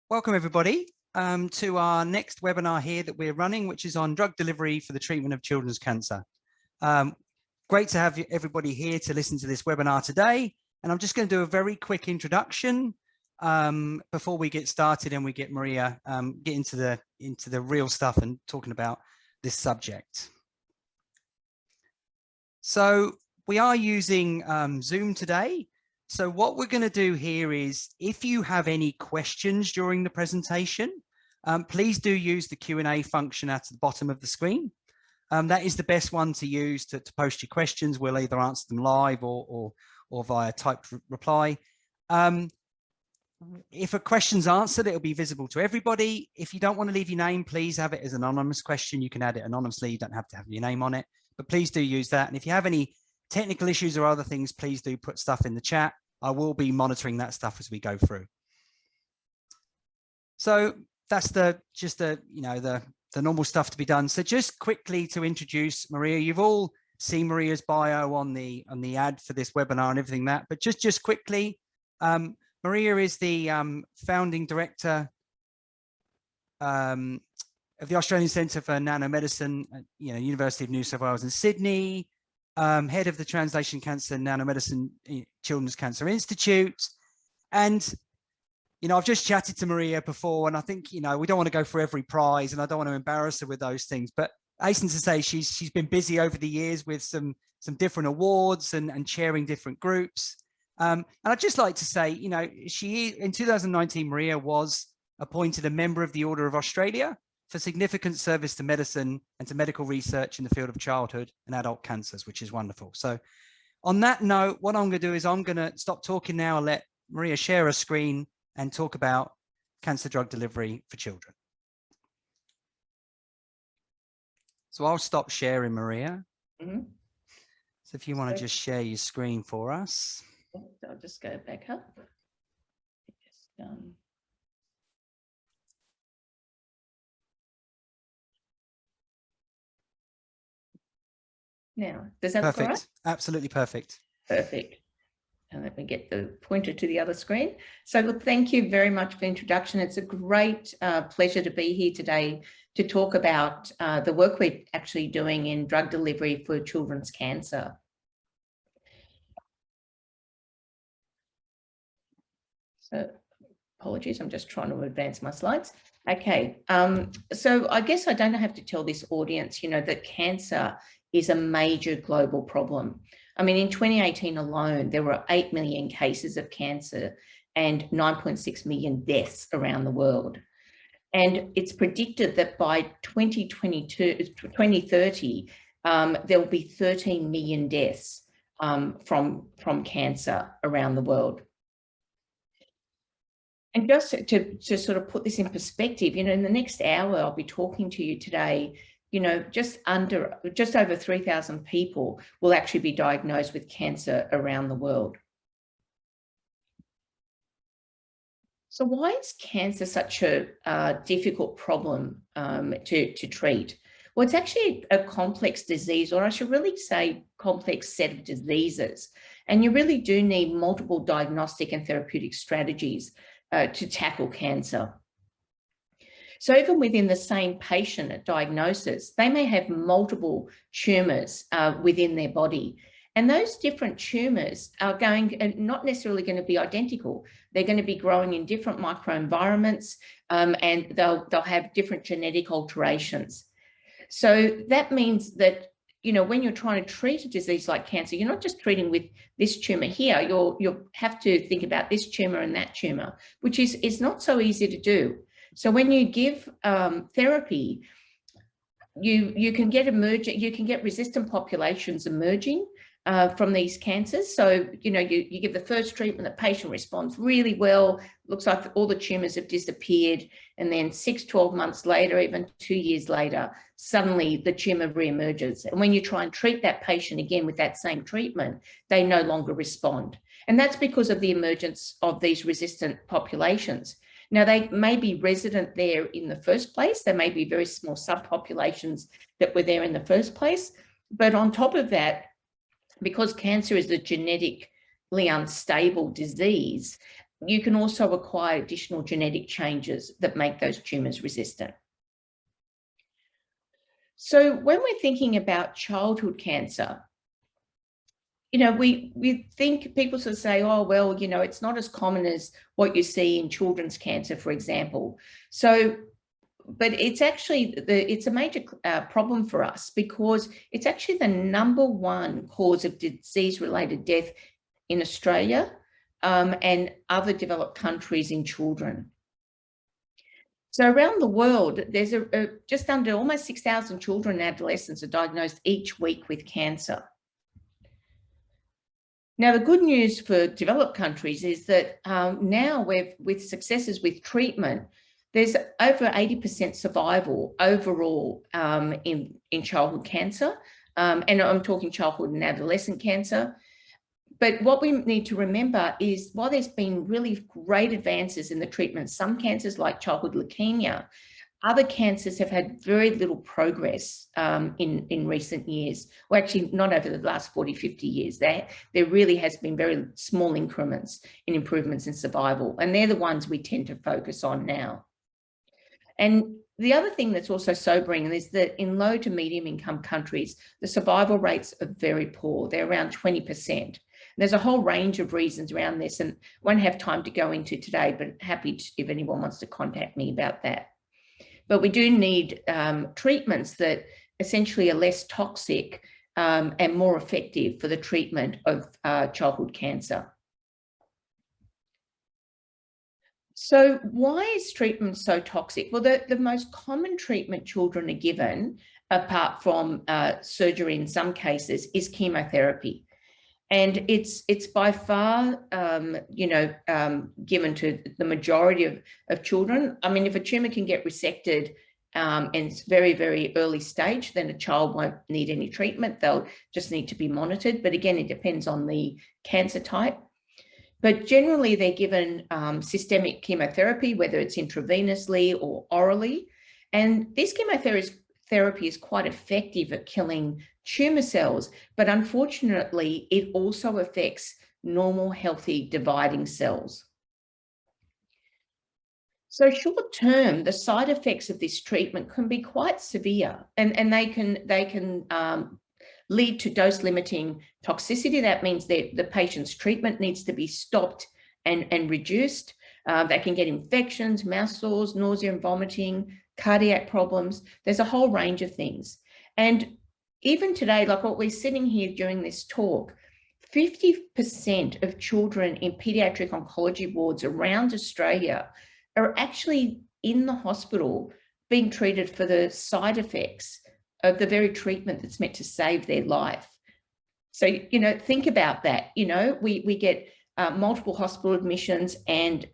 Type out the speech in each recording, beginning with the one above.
Welcome everybody to our next webinar here that we're running, which is on drug delivery for the treatment of children's cancer. Great to have everybody here to listen to this webinar today. And I'm just going to do a very quick introduction before we get started and we get Maria get into the real stuff and talking about this subject. So we are using Zoom today. So what we're going to do here is, if you have any questions during the presentation, please do use the Q&A function at the bottom of the screen. That is the best one to use to post your questions. We'll either answer them live or via typed reply. If a question's answered, it'll be visible to everybody. If you don't want to leave your name, please have it as an anonymous question. You can add it anonymously. You don't have to have your name on it, but please do use that. And if you have any technical issues or other things, please do put stuff in the chat. I will be monitoring that stuff as we go through. So that's just the normal stuff to be done. So just quickly to introduce Maria, you've all seen Maria's bio on the ad for this webinar and everything that, but just quickly, Maria is the founding director of the Australian Centre for Nanomedicine at University of New South Wales in Sydney. Head of the Translational Cancer Nanomedicine Children's Cancer Institute. And, I've just chatted to Maria before, and I think, we don't want to go for every prize and I don't want to embarrass her with those things, but I hasten to say she's been busy over the years with some different awards and chairing different groups. And I'd just like to say, in 2019, Maria was appointed a member of the Order of Australia for significant service to medicine and to medical research in the field of childhood and adult cancers, which is wonderful. So on that note, what I'm going to do is I'm going to stop talking now and let Maria share her screen and talk about cancer drug delivery for children. So I'll stop sharing, Maria. Mm-hmm. So if you want to just share your screen for us. I'll just go back up. Now, does that look all right? Absolutely perfect. Perfect. And let me get the pointer to the other screen. So look, thank you very much for the introduction. It's a great pleasure to be here today to talk about the work we're actually doing in drug delivery for children's cancer. So apologies, I'm just trying to advance my slides. Okay, so I guess I don't have to tell this audience, that cancer is a major global problem. I mean, in 2018 alone, there were 8 million cases of cancer and 9.6 million deaths around the world. And it's predicted that by 2030, there will be 13 million deaths from cancer around the world. And just to sort of put this in perspective, in the next hour, I'll be talking to you today, just over 3,000 people will actually be diagnosed with cancer around the world. So why is cancer such a difficult problem to treat? Well, it's actually a complex disease, or I should really say complex set of diseases. And you really do need multiple diagnostic and therapeutic strategies to tackle cancer. So even within the same patient at diagnosis, they may have multiple tumours within their body. And those different tumours are not necessarily going to be identical. They're going to be growing in different microenvironments and they'll have different genetic alterations. So that means that, when you're trying to treat a disease like cancer, you're not just treating with this tumour here, you'll have to think about this tumour and that tumour, which is not so easy to do. So when you give therapy, you can get resistant populations emerging from these cancers. So, you give the first treatment, the patient responds really well, looks like all the tumours have disappeared. And then 6-12 months later, even 2 years later, suddenly the tumour reemerges. And when you try and treat that patient again with that same treatment, they no longer respond. And that's because of the emergence of these resistant populations. Now, they may be resident there in the first place. There may be very small subpopulations that were there in the first place. But on top of that, because cancer is a genetically unstable disease, you can also acquire additional genetic changes that make those tumours resistant. So when we're thinking about childhood cancer, we think people sort of say, oh, well, it's not as common as what you see in children's cancer, for example. So, but it's actually, it's a major problem for us, because it's actually the #1 cause of disease-related death in Australia and other developed countries in children. So around the world, there's just under almost 6,000 children and adolescents are diagnosed each week with cancer. Now, the good news for developed countries is that now with successes with treatment, there's over 80% survival overall in childhood cancer. And I'm talking childhood and adolescent cancer. But what we need to remember is, while there's been really great advances in the treatment of some cancers like childhood leukemia, other cancers have had very little progress in recent years. Well, actually, not over the last 40, 50 years. There really has been very small increments in improvements in survival, and they're the ones we tend to focus on now. And the other thing that's also sobering is that in low to medium income countries, the survival rates are very poor. They're around 20%. There's a whole range of reasons around this, and won't have time to go into today, but happy to, if anyone wants to contact me about that. But we do need treatments that essentially are less toxic and more effective for the treatment of childhood cancer. So why is treatment so toxic? Well, the most common treatment children are given, apart from surgery in some cases, is chemotherapy. And it's by far, given to the majority of children. I mean, if a tumor can get resected and it's very, very early stage, then a child won't need any treatment. They'll just need to be monitored. But again, it depends on the cancer type. But generally, they're given systemic chemotherapy, whether it's intravenously or orally. And this chemotherapy is quite effective at killing tumor cells, but unfortunately, it also affects normal, healthy dividing cells. So short term, the side effects of this treatment can be quite severe, and they can lead to dose limiting toxicity. That means that the patient's treatment needs to be stopped and reduced. They can get infections, mouth sores, nausea and vomiting, cardiac problems. There's a whole range of things. And even today, like what we're sitting here during this talk, 50% of children in pediatric oncology wards around Australia are actually in the hospital being treated for the side effects of the very treatment that's meant to save their life. So, think about that. We get multiple hospital admissions, and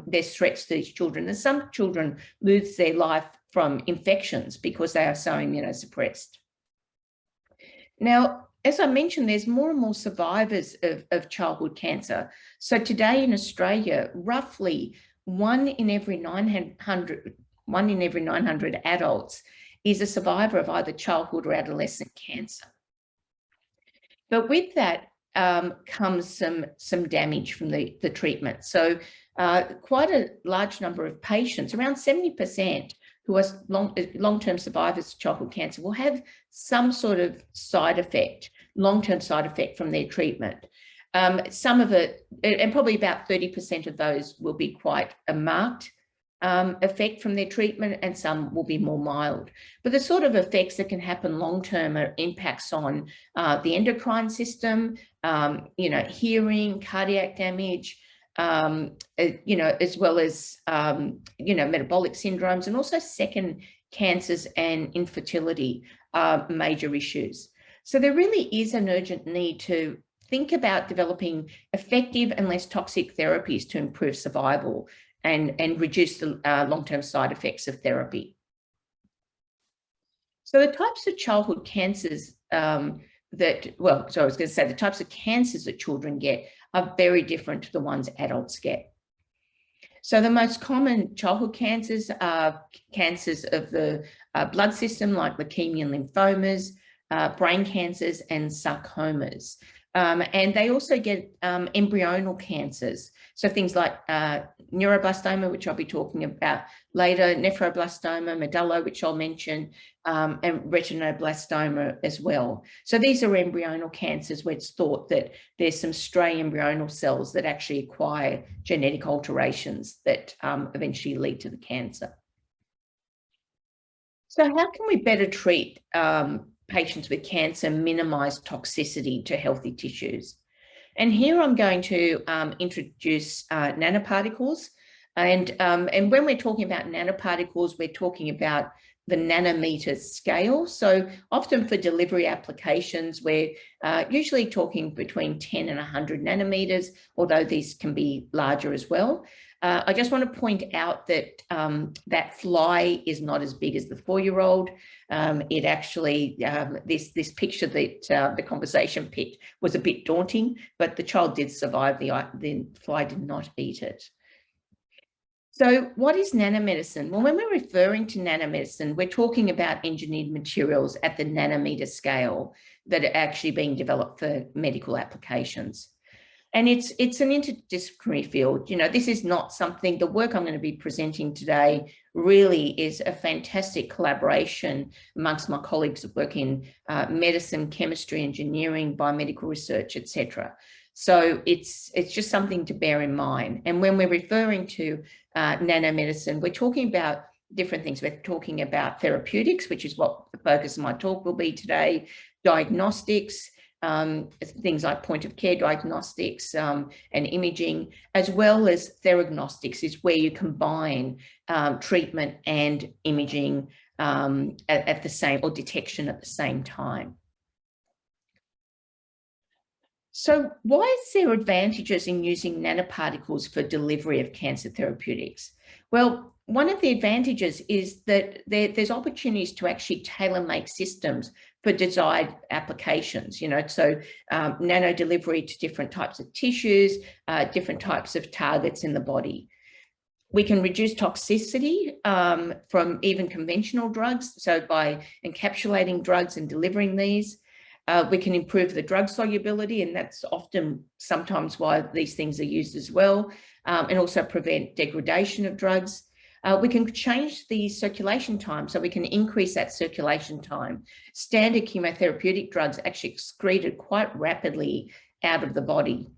there's threats to these children. And some children lose their life from infections because they are so immunosuppressed. Now, as I mentioned, there's more and more survivors of childhood cancer. So today in Australia, roughly 1 in every 900 adults is a survivor of either childhood or adolescent cancer. But with that comes some damage from the treatment. So quite a large number of patients, around 70%, who are long-term survivors of childhood cancer, will have some sort of side effect, long-term side effect from their treatment. Some of it, and probably about 30% of those, will be quite a marked effect from their treatment, and some will be more mild. But the sort of effects that can happen long-term are impacts on the endocrine system, hearing, cardiac damage, as well as, metabolic syndromes, and also second cancers and infertility are major issues. So there really is an urgent need to think about developing effective and less toxic therapies to improve survival and reduce the long-term side effects of therapy. So the types of childhood cancers the types of cancers that children get are very different to the ones adults get. So the most common childhood cancers are cancers of the blood system, like leukemia and lymphomas, brain cancers and sarcomas. And they also get embryonal cancers. So things like neuroblastoma, which I'll be talking about later, nephroblastoma, medullo, which I'll mention, and retinoblastoma as well. So these are embryonal cancers where it's thought that there's some stray embryonal cells that actually acquire genetic alterations that eventually lead to the cancer. So how can we better treat patients with cancer, minimize toxicity to healthy tissues? And here I'm going to introduce nanoparticles. And when we're talking about nanoparticles, we're talking about the nanometer scale. So often for delivery applications, we're usually talking between 10 and 100 nanometers, although these can be larger as well. I just want to point out that that fly is not as big as the 4-year-old. It actually, this picture that the conversation picked was a bit daunting, but the child did survive. The fly did not eat it. So what is nanomedicine? Well, when we're referring to nanomedicine, we're talking about engineered materials at the nanometer scale that are actually being developed for medical applications. And it's an interdisciplinary field. You know, this is not something, the work I'm going to be presenting today really is a fantastic collaboration amongst my colleagues that work in medicine, chemistry, engineering, biomedical research, etc. So it's just something to bear in mind. And when we're referring to nanomedicine, we're talking about different things. We're talking about therapeutics, which is what the focus of my talk will be today, diagnostics, things like point of care diagnostics and imaging, as well as theragnostics, is where you combine treatment and imaging at the same, or detection at the same time. So why is there advantages in using nanoparticles for delivery of cancer therapeutics? Well, one of the advantages is that there's opportunities to actually tailor-make systems for desired applications, you know, so nano delivery to different types of tissues, different types of targets in the body. We can reduce toxicity from even conventional drugs. So by encapsulating drugs and delivering these, we can improve the drug solubility, and that's often sometimes why these things are used as well, and also prevent degradation of drugs. We can change the circulation time, so we can increase that circulation time. Standard chemotherapeutic drugs actually excreted quite rapidly out of the body.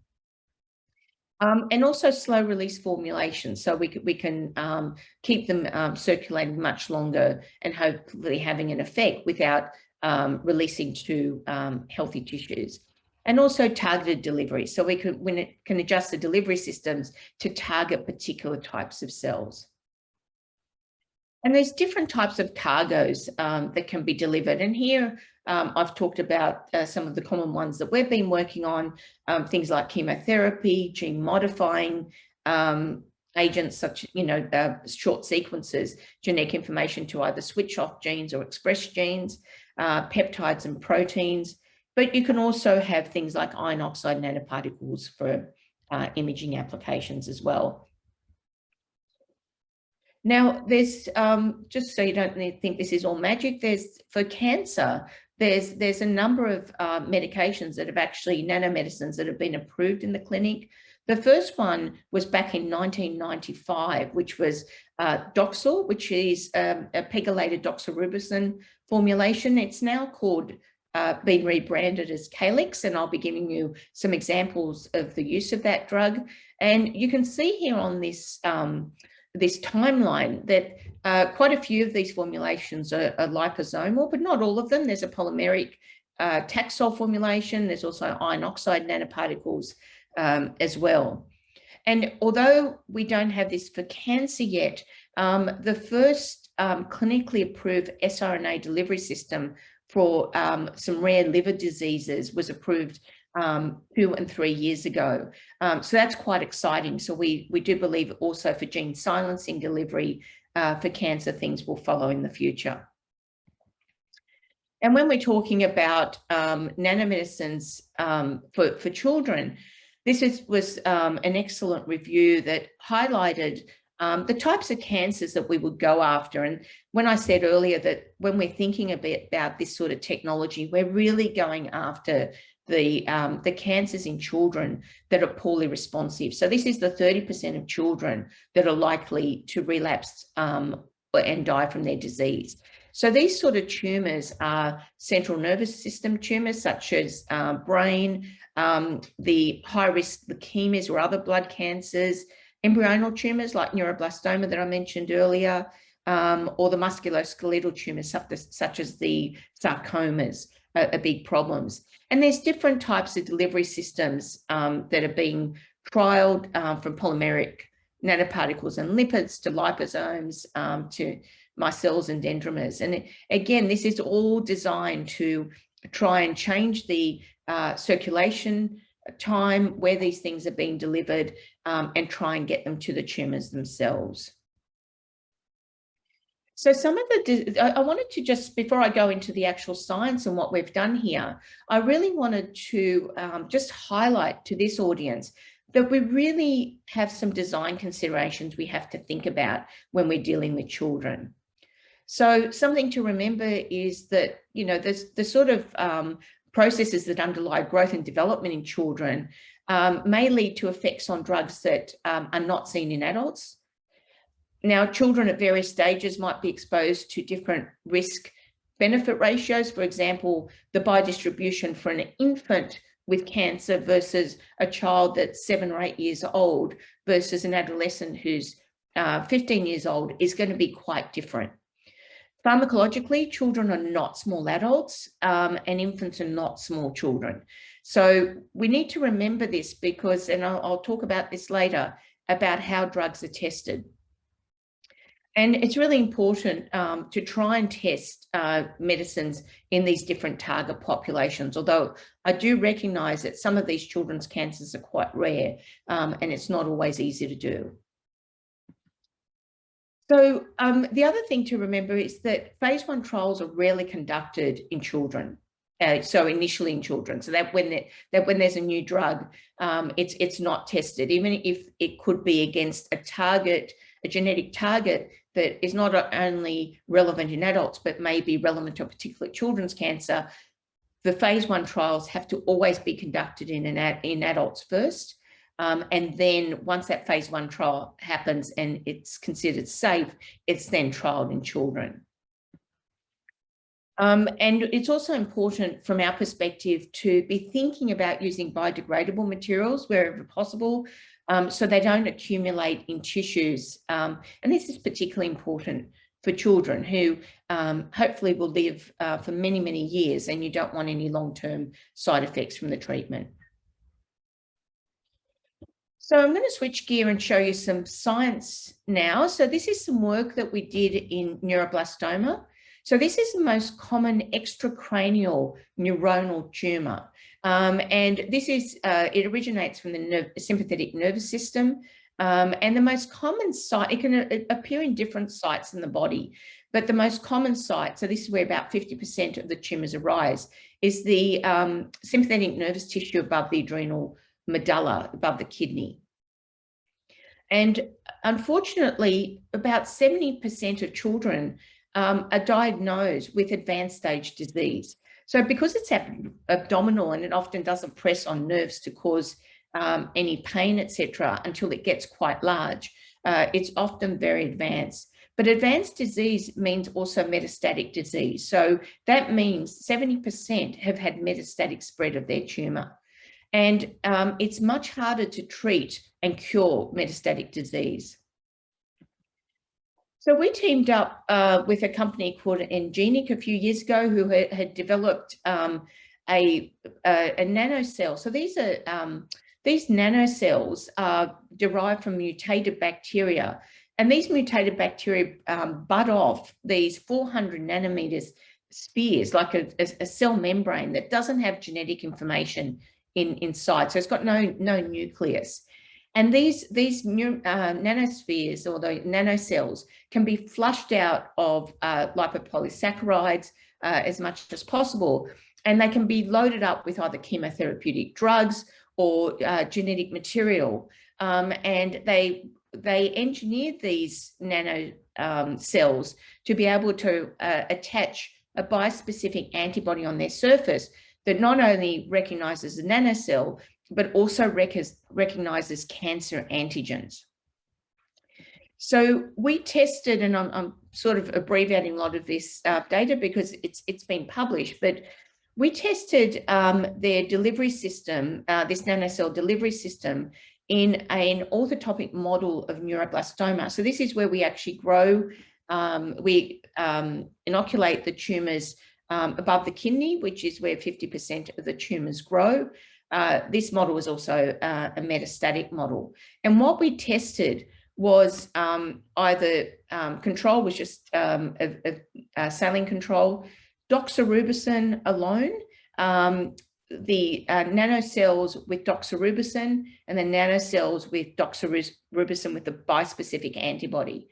And also slow release formulation, so we can keep them circulating much longer and hopefully having an effect without releasing to healthy tissues. And also targeted delivery, so we can adjust the delivery systems to target particular types of cells. And there's different types of cargoes that can be delivered. And here I've talked about some of the common ones that we've been working on, things like chemotherapy, gene modifying agents such, you know, short sequences, genetic information to either switch off genes or express genes, peptides and proteins. But you can also have things like iron oxide nanoparticles for imaging applications as well. Now, there's, just so you don't think this is all magic, for cancer, there's a number of medications that have actually, nanomedicines that have been approved in the clinic. The first one was back in 1995, which was Doxil, which is a pegylated doxorubicin formulation. It's now called, been rebranded as Calyx, and I'll be giving you some examples of the use of that drug. And you can see here on this this timeline that quite a few of these formulations are liposomal, but not all of them. There's a polymeric Taxol formulation. There's also iron oxide nanoparticles as well. And although we don't have this for cancer yet, the first clinically approved siRNA delivery system for some rare liver diseases was approved 2 and 3 years ago. So that's quite exciting. So we do believe also for gene silencing delivery for cancer, things will follow in the future. And when we're talking about nanomedicines for children, this was an excellent review that highlighted the types of cancers that we would go after. And when I said earlier that when we're thinking a bit about this sort of technology, we're really going after the cancers in children that are poorly responsive. So this is the 30% of children that are likely to relapse and die from their disease. So these sort of tumours are central nervous system tumours such as brain, the high-risk leukemias or other blood cancers, embryonal tumours like neuroblastoma that I mentioned earlier, or the musculoskeletal tumours such as the sarcomas are big problems. And there's different types of delivery systems that are being trialled, from polymeric nanoparticles and lipids to liposomes to micelles and dendrimers. And again, this is all designed to try and change the circulation time where these things are being delivered, and try and get them to the tumours themselves. So some of I wanted to just, before I go into the actual science and what we've done here, I really wanted to just highlight to this audience that we really have some design considerations we have to think about when we're dealing with children. So something to remember is that, you know, the sort of processes that underlie growth and development in children may lead to effects on drugs that are not seen in adults. Now, children at various stages might be exposed to different risk-benefit ratios. For example, the biodistribution for an infant with cancer versus a child that's 7 or 8 years old versus an adolescent who's 15 years old is going to be quite different. Pharmacologically, children are not small adults, and infants are not small children. So we need to remember this because, and I'll talk about this later, about how drugs are tested. And it's really important to try and test medicines in these different target populations, although I do recognise that some of these children's cancers are quite rare, and it's not always easy to do. So the other thing to remember is that phase 1 trials are rarely conducted in children. So initially in children, so that when there's a new drug, it's not tested, even if it could be against a genetic target that is not only relevant in adults, but may be relevant to a particular children's cancer. The phase 1 trials have to always be conducted in adults first. And then once that phase 1 trial happens and it's considered safe, it's then trialed in children. And it's also important from our perspective to be thinking about using biodegradable materials wherever possible, so they don't accumulate in tissues. And this is particularly important for children who hopefully will live for many, many years, and you don't want any long-term side effects from the treatment. So I'm going to switch gear and show you some science now. So this is some work that we did in neuroblastoma. So this is the most common extracranial neuronal tumor. And this is, it originates from the sympathetic nervous system. And the most common site, it can appear in different sites in the body, but the most common site, so this is where about 50% of the tumors arise, is the sympathetic nervous tissue above the adrenal medulla, above the kidney. And unfortunately, about 70% of children are diagnosed with advanced stage disease. So because it's abdominal and it often doesn't press on nerves to cause any pain, etc., until it gets quite large, it's often very advanced. But advanced disease means also metastatic disease. So that means 70% have had metastatic spread of their tumor. And it's much harder to treat and cure metastatic disease. So we teamed up with a company called Engenic a few years ago who had developed a nanocell. So these nanocells are derived from mutated bacteria, and these mutated bacteria bud off these 400 nanometers spheres, like a cell membrane that doesn't have genetic information inside. So it's got no nucleus. And these nanospheres, or the nanocells, can be flushed out of lipopolysaccharides as much as possible, and they can be loaded up with either chemotherapeutic drugs or genetic material. And they engineered these nano cells to be able to attach a bispecific antibody on their surface that not only recognizes the nanocell, but also recognizes cancer antigens. So we tested, and I'm sort of abbreviating a lot of this data because it's been published, but we tested their delivery system, this nanocell delivery system, in an orthotopic model of neuroblastoma. So this is where we actually grow, we inoculate the tumors above the kidney, which is where 50% of the tumors grow. This model was also a metastatic model. And what we tested was either control was just a saline control, doxorubicin alone, the nanocells with doxorubicin, and the nanocells with doxorubicin with the bispecific antibody.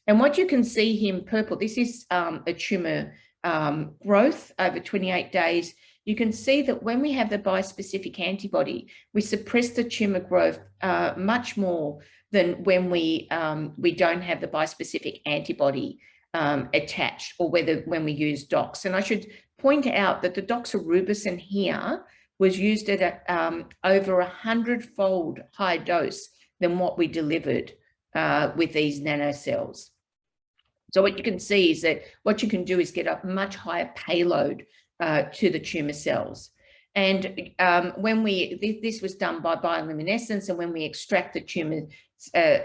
And what you can see here in purple, this is a tumor growth over 28 days. You can see that when we have the bispecific antibody, we suppress the tumor growth much more than when we don't have the bispecific antibody attached, or when we use dox. And I should point out that the doxorubicin here was used at over 100-fold higher dose than what we delivered with these nanocells. So what you can see is that what you can do is get a much higher payload to the tumor cells. And when this was done by bioluminescence, and when we extract the tumor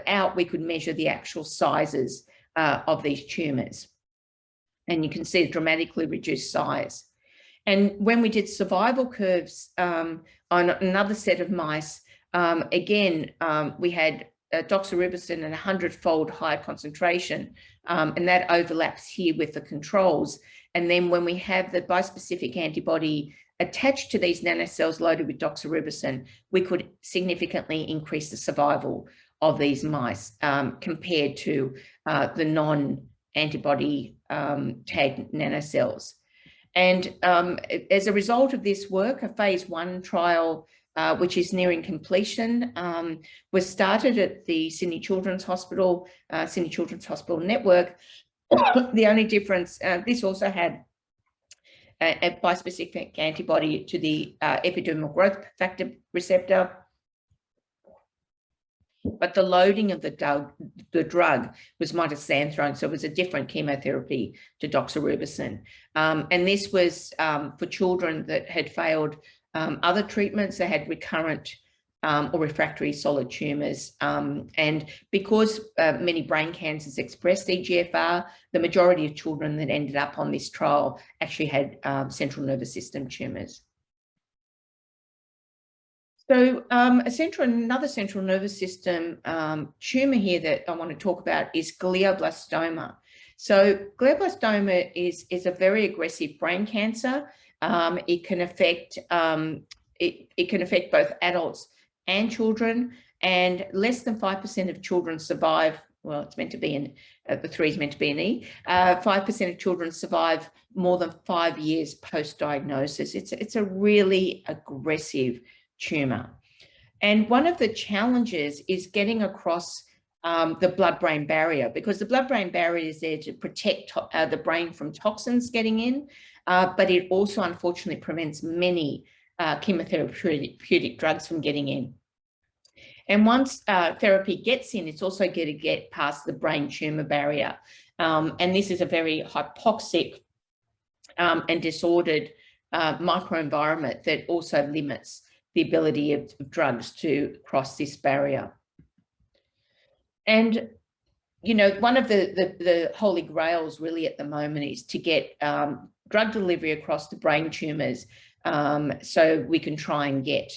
out, we could measure the actual sizes of these tumors. And you can see a dramatically reduced size. And when we did survival curves on another set of mice, again, we had doxorubicin at 100-fold higher concentration, and that overlaps here with the controls. And then when we have the bispecific antibody attached to these nanocells loaded with doxorubicin, we could significantly increase the survival of these mice compared to the non-antibody tagged nanocells. And as a result of this work, a phase 1 trial, which is nearing completion, was started at the Sydney Children's Hospital, Sydney Children's Hospital Network. The only difference, this also had a bispecific antibody to the epidermal growth factor receptor, but the loading of the drug was mitoxantrone, so it was a different chemotherapy to doxorubicin. And this was for children that had failed other treatments. They had recurrent or refractory solid tumours. And because many brain cancers expressed EGFR, the majority of children that ended up on this trial actually had central nervous system tumours. So another central nervous system tumour here that I want to talk about is glioblastoma. So glioblastoma is a very aggressive brain cancer. It can affect it can affect both adults and children, and less than 5% of children survive. Well, it's meant to be in the 3 is meant to be an E. 5% of children survive more than 5 years post-diagnosis. It's a really aggressive tumour. And one of the challenges is getting across the blood-brain barrier, because the blood-brain barrier is there to protect the brain from toxins getting in, but it also unfortunately prevents many chemotherapeutic drugs from getting in. And once therapy gets in, it's also going to get past the brain tumour barrier. And this is a very hypoxic and disordered microenvironment that also limits the ability of drugs to cross this barrier. And, you know, one of the holy grails really at the moment is to get drug delivery across the brain tumours, so we can try and get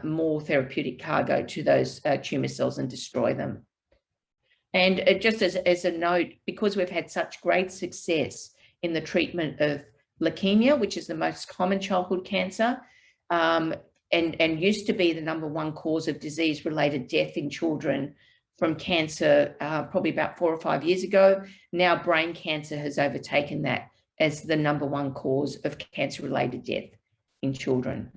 more therapeutic cargo to those tumour cells and destroy them. And just as a note, because we've had such great success in the treatment of leukemia, which is the most common childhood cancer, and used to be the #1 cause of disease-related death in children from cancer probably about 4 or 5 years ago, now brain cancer has overtaken that as the #1 cause of cancer-related death in children.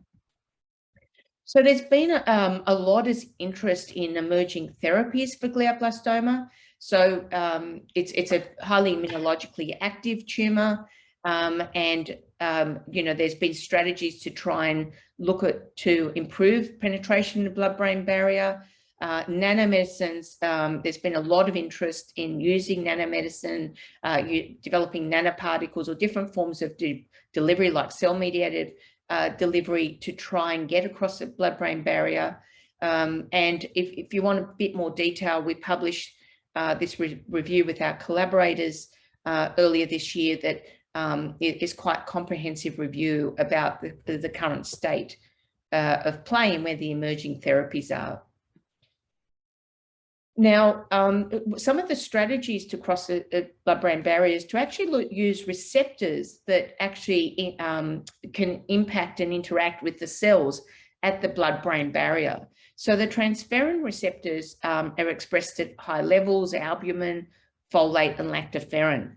So there's been a lot of interest in emerging therapies for glioblastoma. So it's a highly immunologically active tumour, and there's been strategies to try and to improve penetration of the blood-brain barrier. Nanomedicines, there's been a lot of interest in using nanomedicine, developing nanoparticles or different forms of delivery like cell-mediated delivery to try and get across the blood-brain barrier. And if you want a bit more detail, we published this review with our collaborators earlier this year that is quite comprehensive review about the current state of play and where the emerging therapies are. Now, some of the strategies to cross the blood-brain barrier is to actually use receptors that actually can impact and interact with the cells at the blood-brain barrier. So the transferrin receptors are expressed at high levels, albumin, folate, and lactoferrin.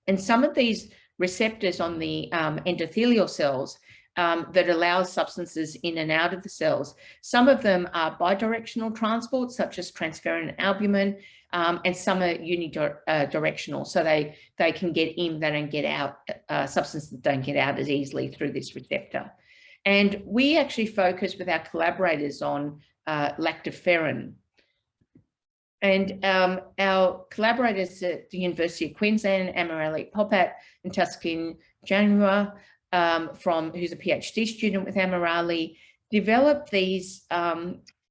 And some of these receptors on the endothelial cells that allow substances in and out of the cells. Some of them are bidirectional transport, such as transferrin and albumin, and some are unidirectional. So they can get in, they don't get out, substances don't get out as easily through this receptor. And we actually focus with our collaborators on lactoferrin. And our collaborators at the University of Queensland, Amirali Popat and Tuskin Janua, who's a PhD student with Amirali, developed these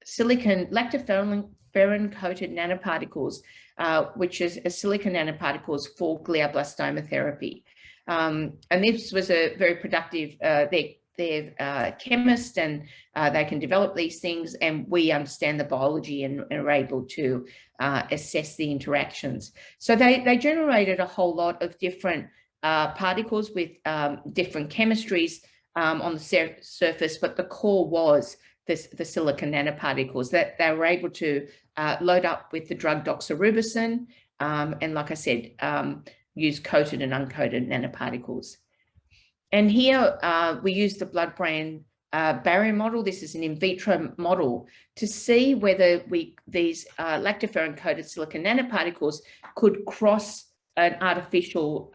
silicon lactoferrin-coated nanoparticles, which is a silicon nanoparticles for glioblastoma therapy. And this was a very productive, they're chemists and they can develop these things, and we understand the biology and are able to assess the interactions. So they generated a whole lot of different particles with different chemistries on the surface, but the core was the silicon nanoparticles that they were able to load up with the drug doxorubicin, and like I said, use coated and uncoated nanoparticles. And here we use the blood-brain barrier model. This is an in vitro model to see whether these lactoferrin-coated silicon nanoparticles could cross an artificial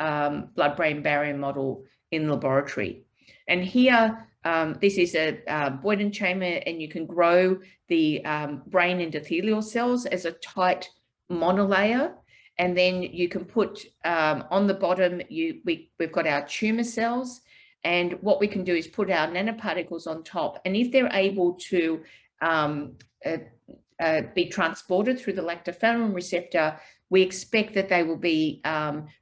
blood-brain barrier model in the laboratory. And here, this is a Boyden chamber, and you can grow the brain endothelial cells as a tight monolayer. And then you can put on the bottom, we've got our tumor cells. And what we can do is put our nanoparticles on top. And if they're able to be transported through the lactoferrin receptor, we expect that they will be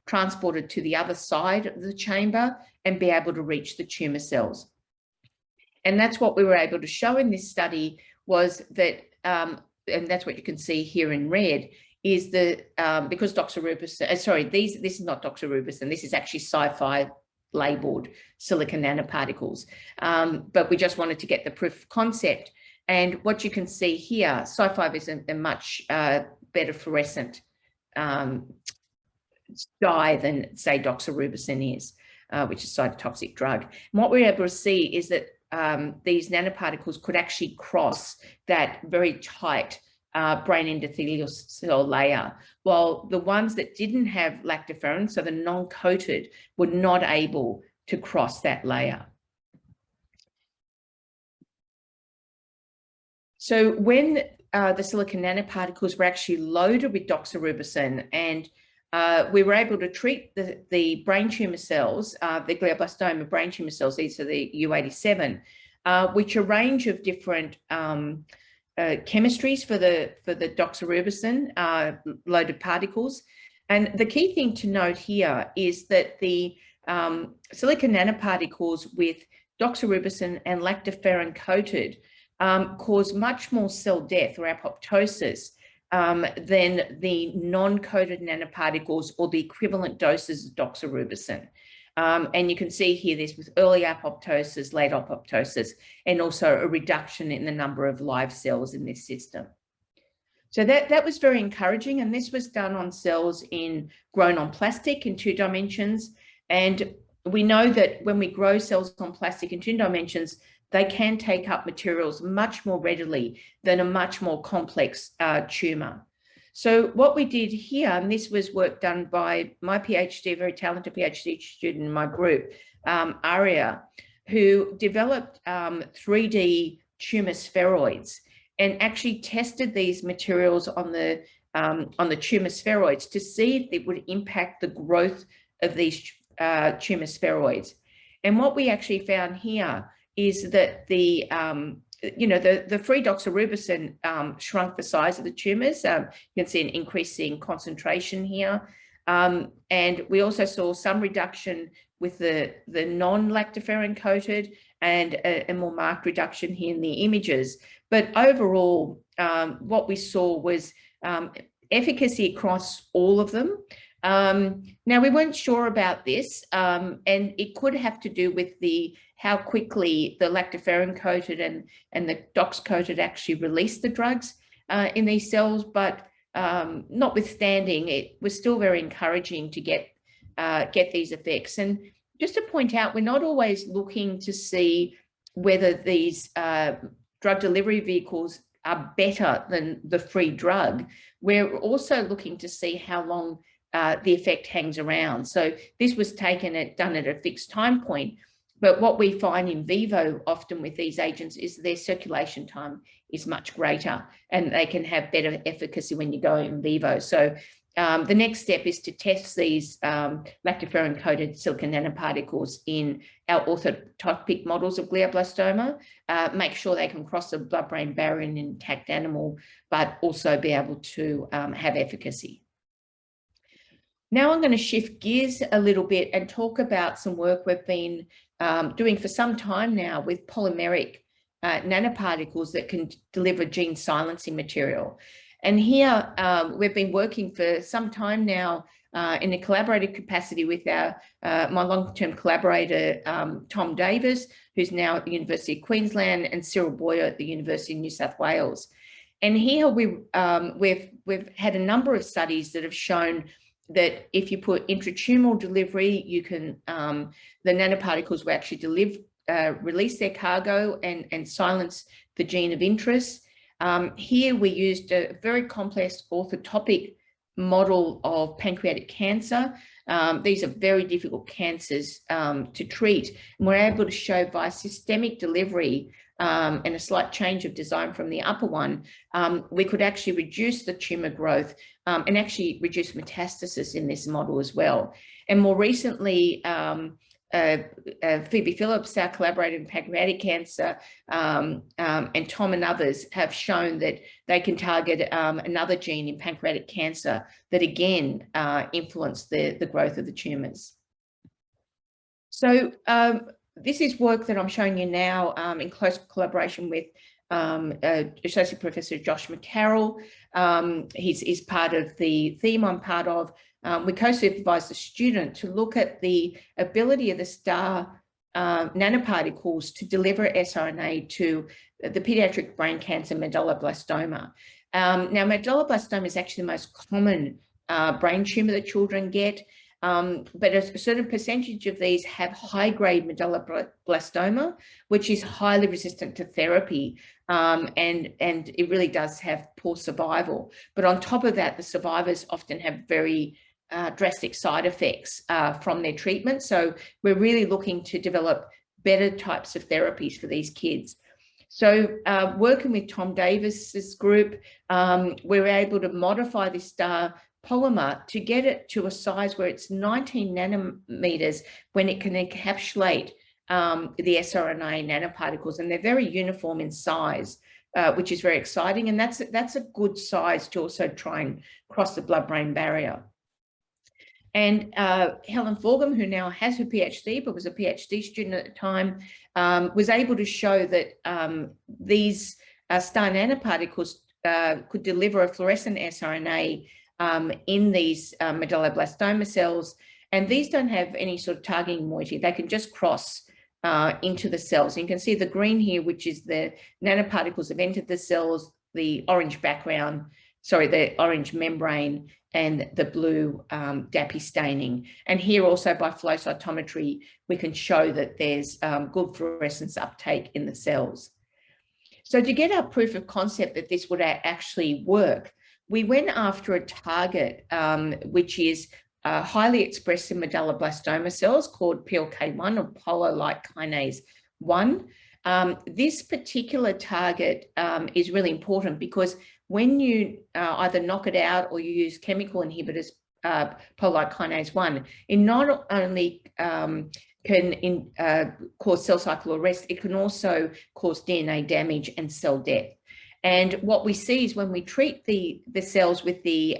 transported to the other side of the chamber and be able to reach the tumor cells. And that's what we were able to show in this study, was that, and that's what you can see here in red, is that because doxorubicin, sorry, this is not doxorubicin, this is actually sci-fi labeled silicon nanoparticles. But we just wanted to get the proof of concept. And what you can see here, sci-fi is a much better fluorescent dye than, say, doxorubicin is, which is a cytotoxic drug. And what we're able to see is that these nanoparticles could actually cross that very tight brain endothelial cell layer, while the ones that didn't have lactoferrin, so the non-coated, were not able to cross that layer. So when the silicon nanoparticles were actually loaded with doxorubicin, and we were able to treat the brain tumor cells, the glioblastoma brain tumor cells, these are the U87, which are a range of different chemistries for the doxorubicin loaded particles. And the key thing to note here is that the silicon nanoparticles with doxorubicin and lactoferrin coated cause much more cell death or apoptosis than the non-coated nanoparticles or the equivalent doses of doxorubicin. And you can see here this with early apoptosis, late apoptosis, and also a reduction in the number of live cells in this system. So that was very encouraging, and this was done on cells grown on plastic in 2 dimensions. And we know that when we grow cells on plastic in 2 dimensions, they can take up materials much more readily than a much more complex tumor. So what we did here, and this was work done by my PhD, very talented PhD student in my group, Aria, who developed 3D tumor spheroids and actually tested these materials on the tumor spheroids to see if it would impact the growth of these tumor spheroids. And what we actually found here is that the free doxorubicin shrunk the size of the tumors. You can see an increasing concentration here. And we also saw some reduction with the non-lactoferrin coated and a more marked reduction here in the images. But overall, what we saw was efficacy across all of them. Now, we weren't sure about this, and it could have to do with how quickly the lactoferrin coated and the dox coated actually released the drugs in these cells, but notwithstanding, it was still very encouraging to get these effects. And just to point out, we're not always looking to see whether these drug delivery vehicles are better than the free drug. We're also looking to see how long the effect hangs around. So this was done at a fixed time point. But what we find in vivo often with these agents is their circulation time is much greater and they can have better efficacy when you go in vivo. So the next step is to test these lactoferrin-coated silicon nanoparticles in our orthotopic models of glioblastoma, make sure they can cross the blood-brain barrier in an intact animal, but also be able to have efficacy. Now I'm going to shift gears a little bit and talk about some work we've been doing for some time now with polymeric nanoparticles that can deliver gene silencing material. And here we've been working for some time now in a collaborative capacity with my long-term collaborator, Tom Davis, who's now at the University of Queensland, and Cyril Boyer at the University of New South Wales. And here we've had a number of studies that have shown that if you put intratumoral delivery, you can the nanoparticles will actually release their cargo and silence the gene of interest. Here we used a very complex orthotopic model of pancreatic cancer. These are very difficult cancers to treat. And we're able to show by systemic delivery and a slight change of design from the upper one, we could actually reduce the tumor growth and actually reduce metastasis in this model as well. And more recently, Phoebe Phillips, our collaborator in pancreatic cancer, and Tom and others have shown that they can target another gene in pancreatic cancer that again influence the growth of the tumors. So this is work that I'm showing you now in close collaboration with Associate Professor Josh McCarroll. He's part of the team I'm part of. We co-supervise the student to look at the ability of the STAR nanoparticles to deliver siRNA to the pediatric brain cancer medulloblastoma. Now, medulloblastoma is actually the most common brain tumor that children get, but a certain percentage of these have high-grade medulloblastoma, which is highly resistant to therapy, and it really does have poor survival. But on top of that, the survivors often have very drastic side effects from their treatment. So we're really looking to develop better types of therapies for these kids. So working with Tom Davis's group, we're able to modify this STAR polymer to get it to a size where it's 19 nanometers when it can encapsulate the siRNA nanoparticles, and they're very uniform in size, which is very exciting. And that's a good size to also try and cross the blood-brain barrier. And Helen Forgham, who now has her PhD, but was a PhD student at the time, was able to show that these STAR nanoparticles could deliver a fluorescent siRNA in these medulloblastoma cells. And these don't have any sort of targeting moiety. They can just cross into the cells. And you can see the green here, which is the nanoparticles have entered the cells, the orange background, sorry, the orange membrane, and the blue DAPI staining. And here also by flow cytometry, we can show that there's good fluorescence uptake in the cells. So to get our proof of concept that this would actually work, we went after a target which is highly expressed in medulloblastoma cells called PLK1 or polo-like kinase 1. This particular target is really important because when you either knock it out or you use chemical inhibitors, polo-like kinase 1, it not only can cause cell cycle arrest, it can also cause DNA damage and cell death. And what we see is when we treat the cells with the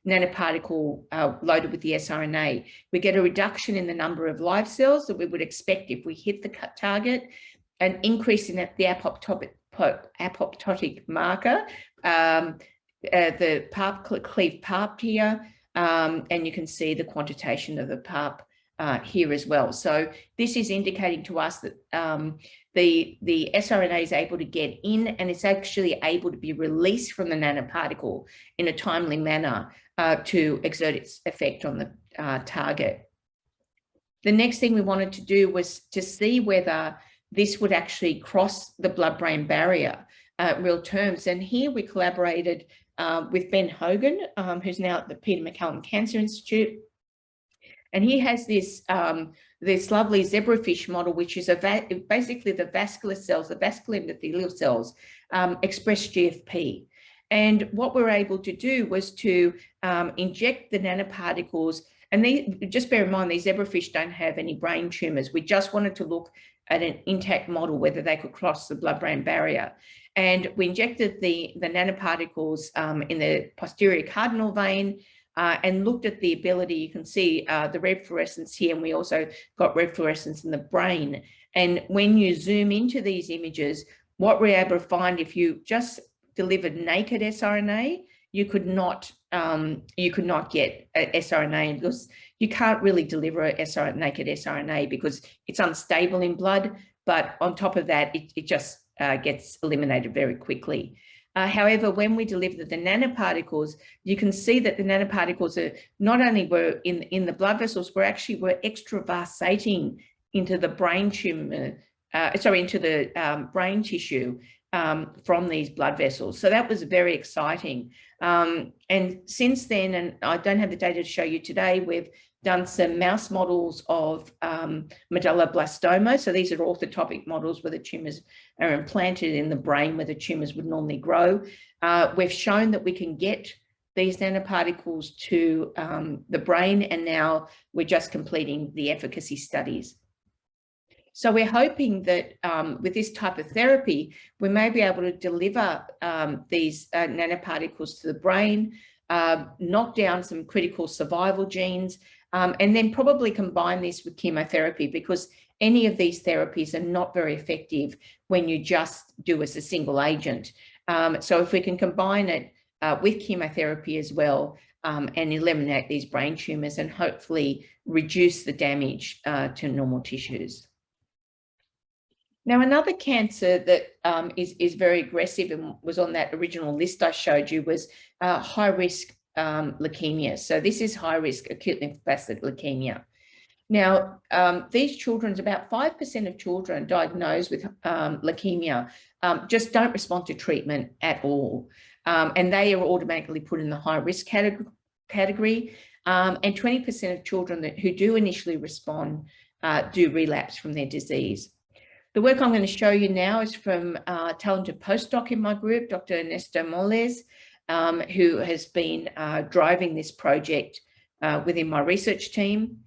nanoparticle loaded with the siRNA, we get a reduction in the number of live cells that we would expect if we hit the target, an increase in the apoptotic marker, the PARP, cleaved PARP here, and you can see the quantitation of the PARP here as well. So this is indicating to us that the siRNA is able to get in and it's actually able to be released from the nanoparticle in a timely manner to exert its effect on the target. The next thing we wanted to do was to see whether this would actually cross the blood-brain barrier real terms. And here we collaborated with Ben Hogan, who's now at the Peter MacCallum Cancer Institute. And he has this lovely zebrafish model, which is basically the vascular cells, the vascular endothelial cells express GFP. And what we're able to do was to inject the nanoparticles. And just bear in mind, these zebrafish don't have any brain tumors. We just wanted to look at an intact model, whether they could cross the blood-brain barrier. And we injected the nanoparticles in the posterior cardinal vein, and looked at the ability. You can see the red fluorescence here, and we also got red fluorescence in the brain. And when you zoom into these images, what we're able to find, if you just delivered naked siRNA, you could not get siRNA, because you can't really deliver a naked siRNA because it's unstable in blood. But on top of that, it just gets eliminated very quickly. However, when we deliver the nanoparticles, you can see that the nanoparticles are not only were in the blood vessels, were extravasating into the brain tumor, into the brain tissue from these blood vessels. So that was very exciting. And since then, and I don't have the data to show you today, we've done some mouse models of medulloblastoma. So these are orthotopic models where the tumors are implanted in the brain where the tumors would normally grow. We've shown that we can get these nanoparticles to the brain, and now we're just completing the efficacy studies. So we're hoping that with this type of therapy, we may be able to deliver these nanoparticles to the brain, knock down some critical survival genes, and then probably combine this with chemotherapy, because any of these therapies are not very effective when you just do as a single agent. So if we can combine it with chemotherapy as well, and eliminate these brain tumors and hopefully reduce the damage to normal tissues. Now, another cancer that is very aggressive and was on that original list I showed you was high-risk leukemia. So this is high-risk acute lymphocytic leukemia. Now, these children, about 5% of children diagnosed with leukemia just don't respond to treatment at all. And they are automatically put in the high-risk category. And 20% of children who do initially respond do relapse from their disease. The work I'm going to show you now is from a talented postdoc in my group, Dr. Ernesto Moles, who has been driving this project within my research team.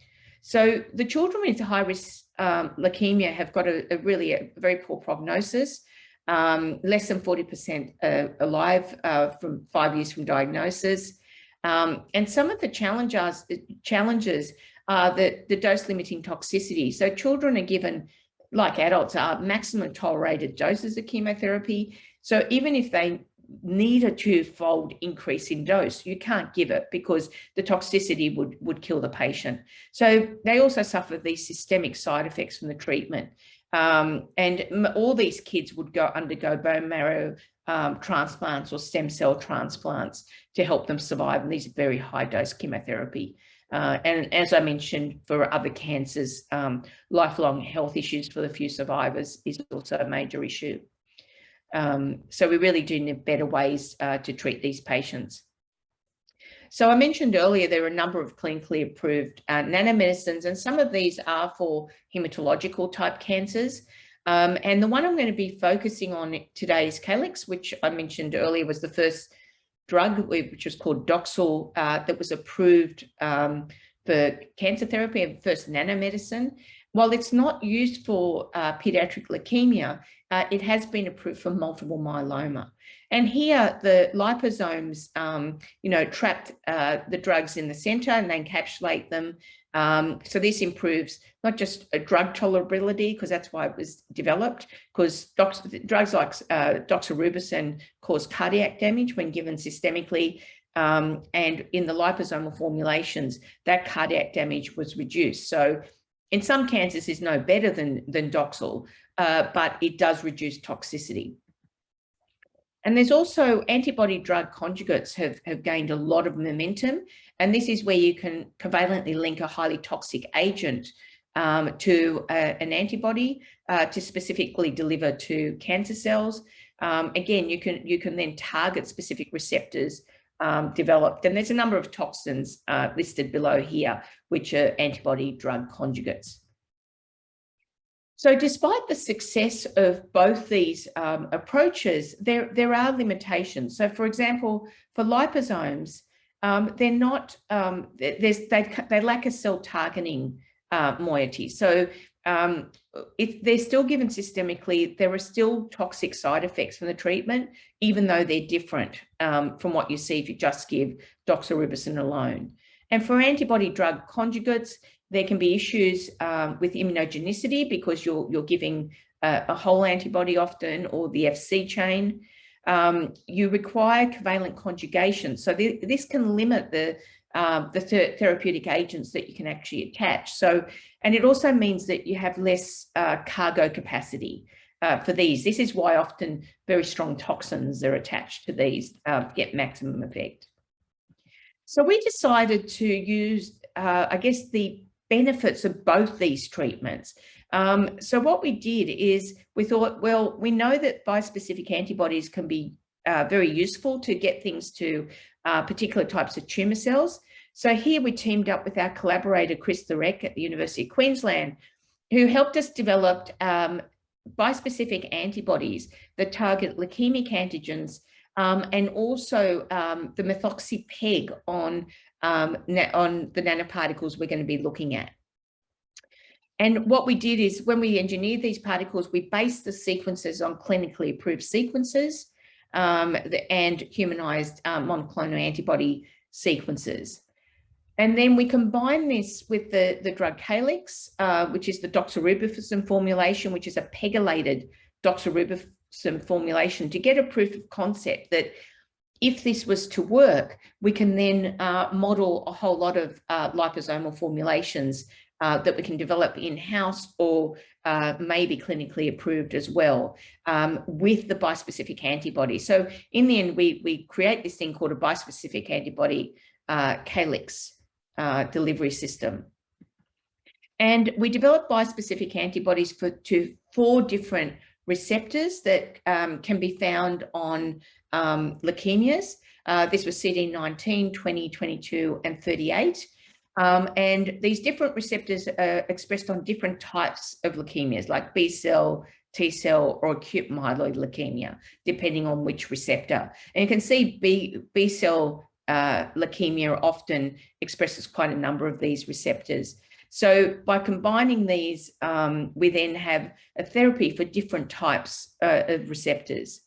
So the children with high-risk leukemia have got a very poor prognosis, less than 40% alive from 5 years from diagnosis. And some of the challenges are the dose-limiting toxicity. So children are given, like adults are, maximum tolerated doses of chemotherapy. So even if they need a 2-fold increase in dose, you can't give it because the toxicity would kill the patient. So they also suffer these systemic side effects from the treatment. And all these kids would undergo bone marrow transplants or stem cell transplants to help them survive. And these are very high dose chemotherapy. And as I mentioned, for other cancers, lifelong health issues for the few survivors is also a major issue. So we really do need better ways to treat these patients. So I mentioned earlier, there are a number of clinically approved nanomedicines, and some of these are for hematological type cancers. And the one I'm going to be focusing on today is Calyx, which I mentioned earlier was the first drug, which was called Doxil, that was approved for cancer therapy, and first nanomedicine. While it's not used for pediatric leukemia, it has been approved for multiple myeloma. And here, the liposomes, trap the drugs in the center and they encapsulate them. So this improves not just a drug tolerability, because that's why it was developed, because drugs like doxorubicin cause cardiac damage when given systemically. And in the liposomal formulations, that cardiac damage was reduced. So in some cancers, it's no better than Doxil, but it does reduce toxicity. And there's also antibody drug conjugates have gained a lot of momentum. And this is where you can covalently link a highly toxic agent to an antibody to specifically deliver to cancer cells. Again, you can then target specific receptors developed. And there's a number of toxins listed below here, which are antibody drug conjugates. So despite the success of both these approaches, there are limitations. So for example, for liposomes, they're not, they lack a cell targeting moiety. So if they're still given systemically, there are still toxic side effects from the treatment, even though they're different from what you see if you just give doxorubicin alone. And for antibody drug conjugates, there can be issues with immunogenicity because you're giving a whole antibody often, or the FC chain. You require covalent conjugation. So this can limit the therapeutic agents that you can actually attach. So, and it also means that you have less cargo capacity for these. This is why often very strong toxins are attached to these to get maximum effect. So we decided to use, I guess, the benefits of both these treatments. So what we did is we thought, well, we know that bispecific antibodies can be very useful to get things to particular types of tumour cells. So here we teamed up with our collaborator, Chris Thurek at the University of Queensland, who helped us develop bispecific antibodies that target leukemic antigens and also the methoxy peg on the nanoparticles we're going to be looking at. And what we did is when we engineered these particles, we based the sequences on clinically approved sequences and humanized monoclonal antibody sequences. And then we combine this with the drug Calyx, which is the doxorubicin formulation, which is a pegylated doxorubicin formulation, to get a proof of concept that if this was to work, we can then model a whole lot of liposomal formulations that we can develop in-house or maybe clinically approved as well with the bispecific antibody. So in the end, we create this thing called a bispecific antibody Calyx delivery system. And we develop bispecific antibodies to 4 different receptors that can be found on leukemias. This was CD19, 20, 22, and 38. And these different receptors are expressed on different types of leukemias, like B cell, T cell, or acute myeloid leukemia, depending on which receptor. And you can see B cell leukemia often expresses quite a number of these receptors. So by combining these, we then have a therapy for different types of receptors.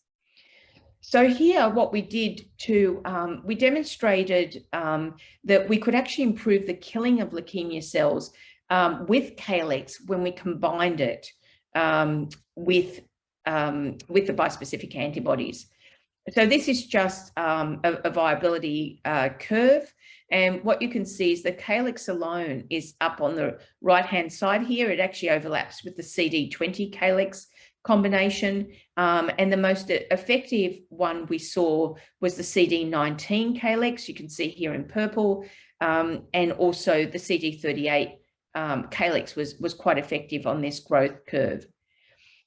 So here, what we did we demonstrated that we could actually improve the killing of leukemia cells with Calyx when we combined it with the bispecific antibodies. So this is just a viability curve. And what you can see is the Calyx alone is up on the right-hand side here. It actually overlaps with the CD20 Calyx combination. And the most effective one we saw was the CD19 Calyx. You can see here in purple. And also the CD38 Calyx was quite effective on this growth curve.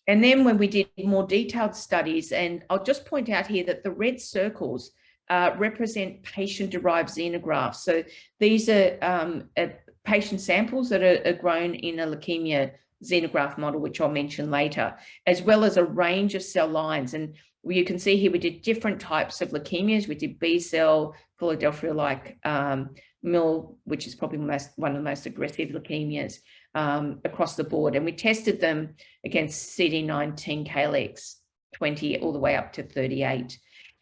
And then when we did more detailed studies, and I'll just point out here that the red circles represent patient-derived xenografts. So these are patient samples that are grown in a leukemia xenograft model, which I'll mention later, as well as a range of cell lines. And you can see here we did different types of leukemias. We did B-cell, Philadelphia-like, MIL, which is probably one of the most aggressive leukemias across the board. And we tested them against CD19 Calyx 20 all the way up to 38.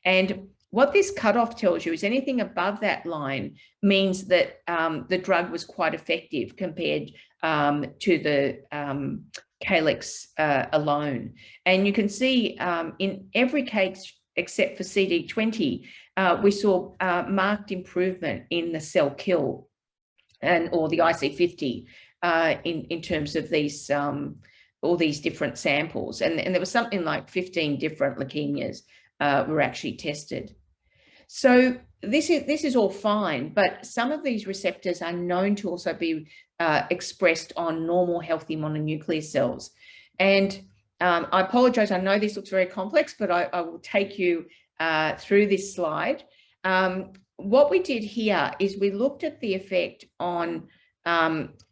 And what this cutoff tells you is anything above that line means that the drug was quite effective compared to the Calyx alone. And you can see in every case except for CD20, we saw marked improvement in the cell kill or the IC50 in terms of these all these different samples. And there was something like 15 different leukemias were actually tested. So this is all fine, but some of these receptors are known to also be expressed on normal healthy mononuclear cells. And I apologize, I know this looks very complex, but I will take you through this slide. What we did here is we looked at the effect on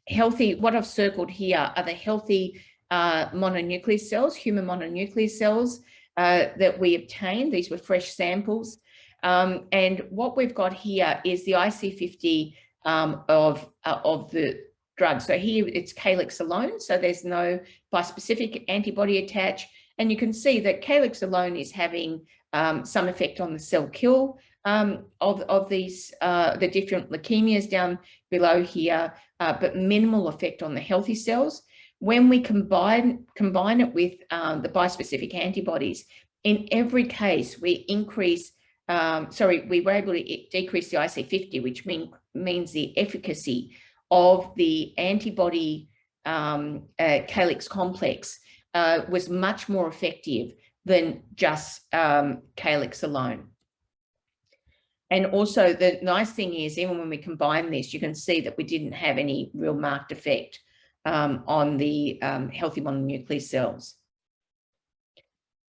healthy, what I've circled here are the healthy mononuclear cells, human mononuclear cells that we obtained. These were fresh samples. And what we've got here is the IC50 of the drug. So here it's Calyx alone, so there's no bispecific antibody attached. And you can see that Calyx alone is having some effect on the cell kill of these, the different leukemias down below here, but minimal effect on the healthy cells. When we combine it with the bispecific antibodies, in every case we increase, we were able to decrease the IC50, which means the efficacy of the antibody Calyx complex was much more effective than just Calyx alone. And also the nice thing is, even when we combine this, you can see that we didn't have any real marked effect on the healthy mononuclear cells.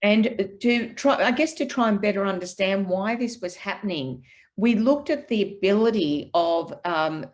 And to try and better understand why this was happening, we looked at the ability of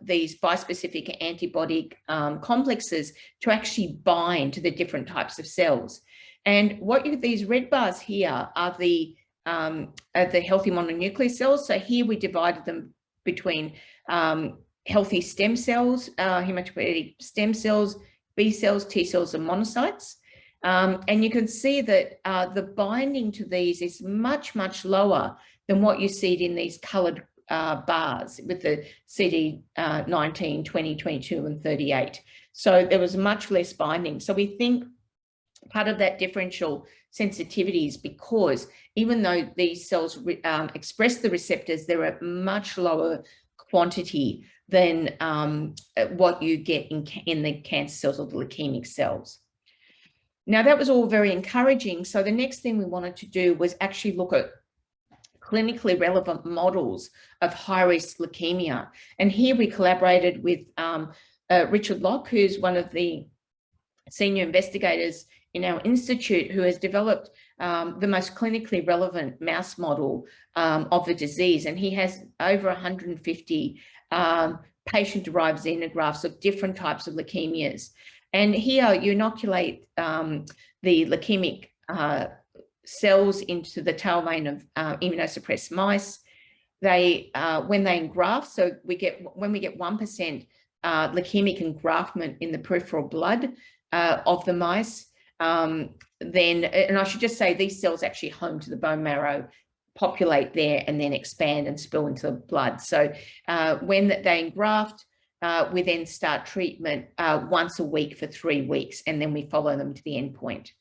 these bispecific antibody complexes to actually bind to the different types of cells. And these red bars here are the healthy mononuclear cells. So here we divided them between healthy stem cells, hematopoietic stem cells, B cells, T cells, and monocytes. And you can see that the binding to these is much, much lower than what you see in these colored bars with the CD19, 20, 22, and 38. So there was much less binding. So we think part of that differential sensitivity is because even though these cells express the receptors, they're at much lower quantity than what you get in the cancer cells or the leukemic cells. Now, that was all very encouraging. So the next thing we wanted to do was actually look at clinically relevant models of high-risk leukemia. And here we collaborated with Richard Locke, who's one of the senior investigators in our institute, who has developed the most clinically relevant mouse model of the disease. And he has over 150 patient-derived xenografts of different types of leukemias. And here you inoculate the leukemic cells into the tail vein of immunosuppressed mice. They, when they engraft, so when we get 1% leukemic engraftment in the peripheral blood of the mice, then, and I should just say these cells actually home to the bone marrow, populate there, and then expand and spill into the blood. So when they engraft, we then start treatment once a week for 3 weeks, and then we follow them to the endpoint.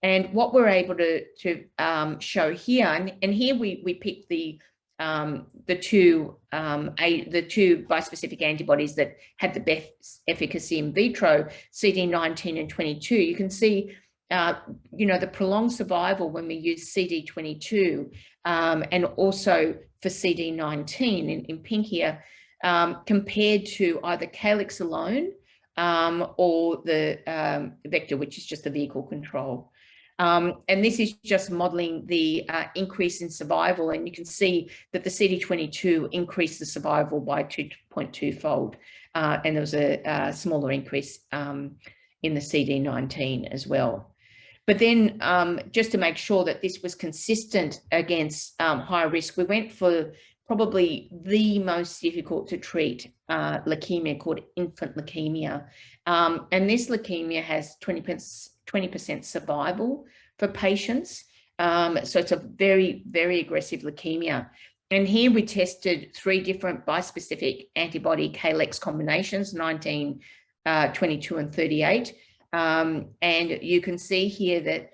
And what we're able to show here, and here we picked the two bispecific antibodies that had the best efficacy in vitro, CD19 and 22. You can see, the prolonged survival when we use CD22 and also for CD19 in pink here, compared to either Calyx alone or the vector, which is just the vehicle control. And this is just modeling the increase in survival. And you can see that the CD22 increased the survival by 2.2-fold. And there was a smaller increase in the CD19 as well. But then just to make sure that this was consistent against high risk, we went for probably the most difficult to treat leukemia called infant leukemia. And this leukemia has 20% survival for patients. So it's a very, very aggressive leukemia. And here we tested 3 different bispecific antibody Calyx combinations, 19, 22, and 38. And you can see here that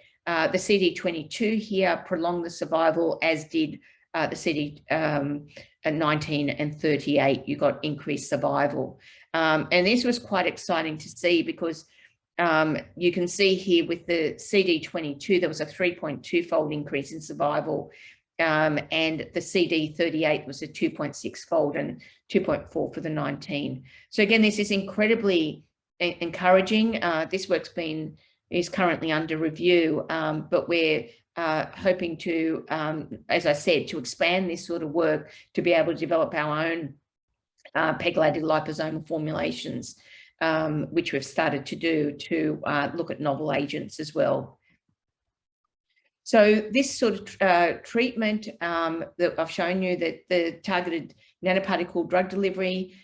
the CD22 here prolonged the survival, as did the CD19 and 38. You got increased survival. And this was quite exciting to see, because you can see here with the CD22, there was a 3.2-fold increase in survival. And the CD38 was a 2.6-fold and 2.4 for the 19. So again, this is incredibly encouraging. This work's is currently under review, but we're hoping to, as I said, to expand this sort of work to be able to develop our own pegylated liposomal formulations, which we've started to do to look at novel agents as well. So this sort of treatment that I've shown you, that the targeted nanoparticle drug delivery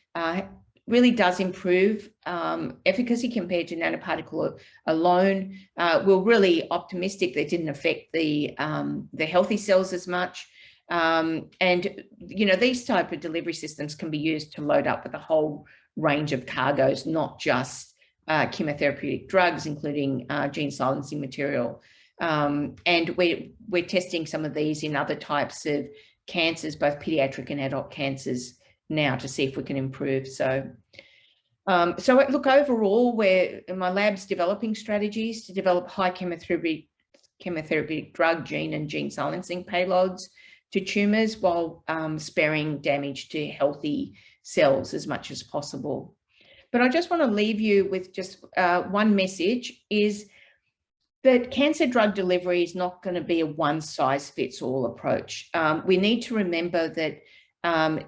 really does improve efficacy compared to nanoparticle alone. We're really optimistic that it didn't affect the healthy cells as much. And, you know, these type of delivery systems can be used to load up with a whole range of cargoes, not just chemotherapeutic drugs, including gene silencing material. And we're testing some of these in other types of cancers, both pediatric and adult cancers now, to see if we can improve. So look, overall, my lab's developing strategies to develop high chemotherapeutic drug, gene and gene silencing payloads to tumors, while sparing damage to healthy cells as much as possible. But I just want to leave you with just one message, is that cancer drug delivery is not going to be a one-size-fits-all approach. We need to remember that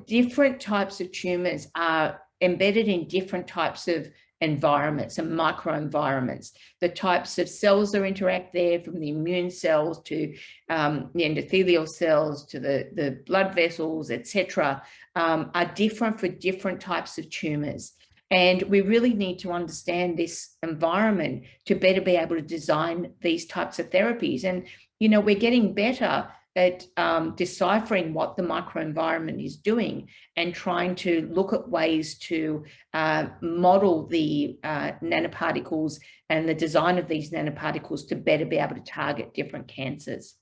different types of tumors are embedded in different types of environments and microenvironments. The types of cells that interact there, from the immune cells to the endothelial cells to the blood vessels, etc., are different for different types of tumors. And we really need to understand this environment to better be able to design these types of therapies. And, you know, we're getting better at deciphering what the microenvironment is doing and trying to look at ways to model the nanoparticles and the design of these nanoparticles to better be able to target different cancers.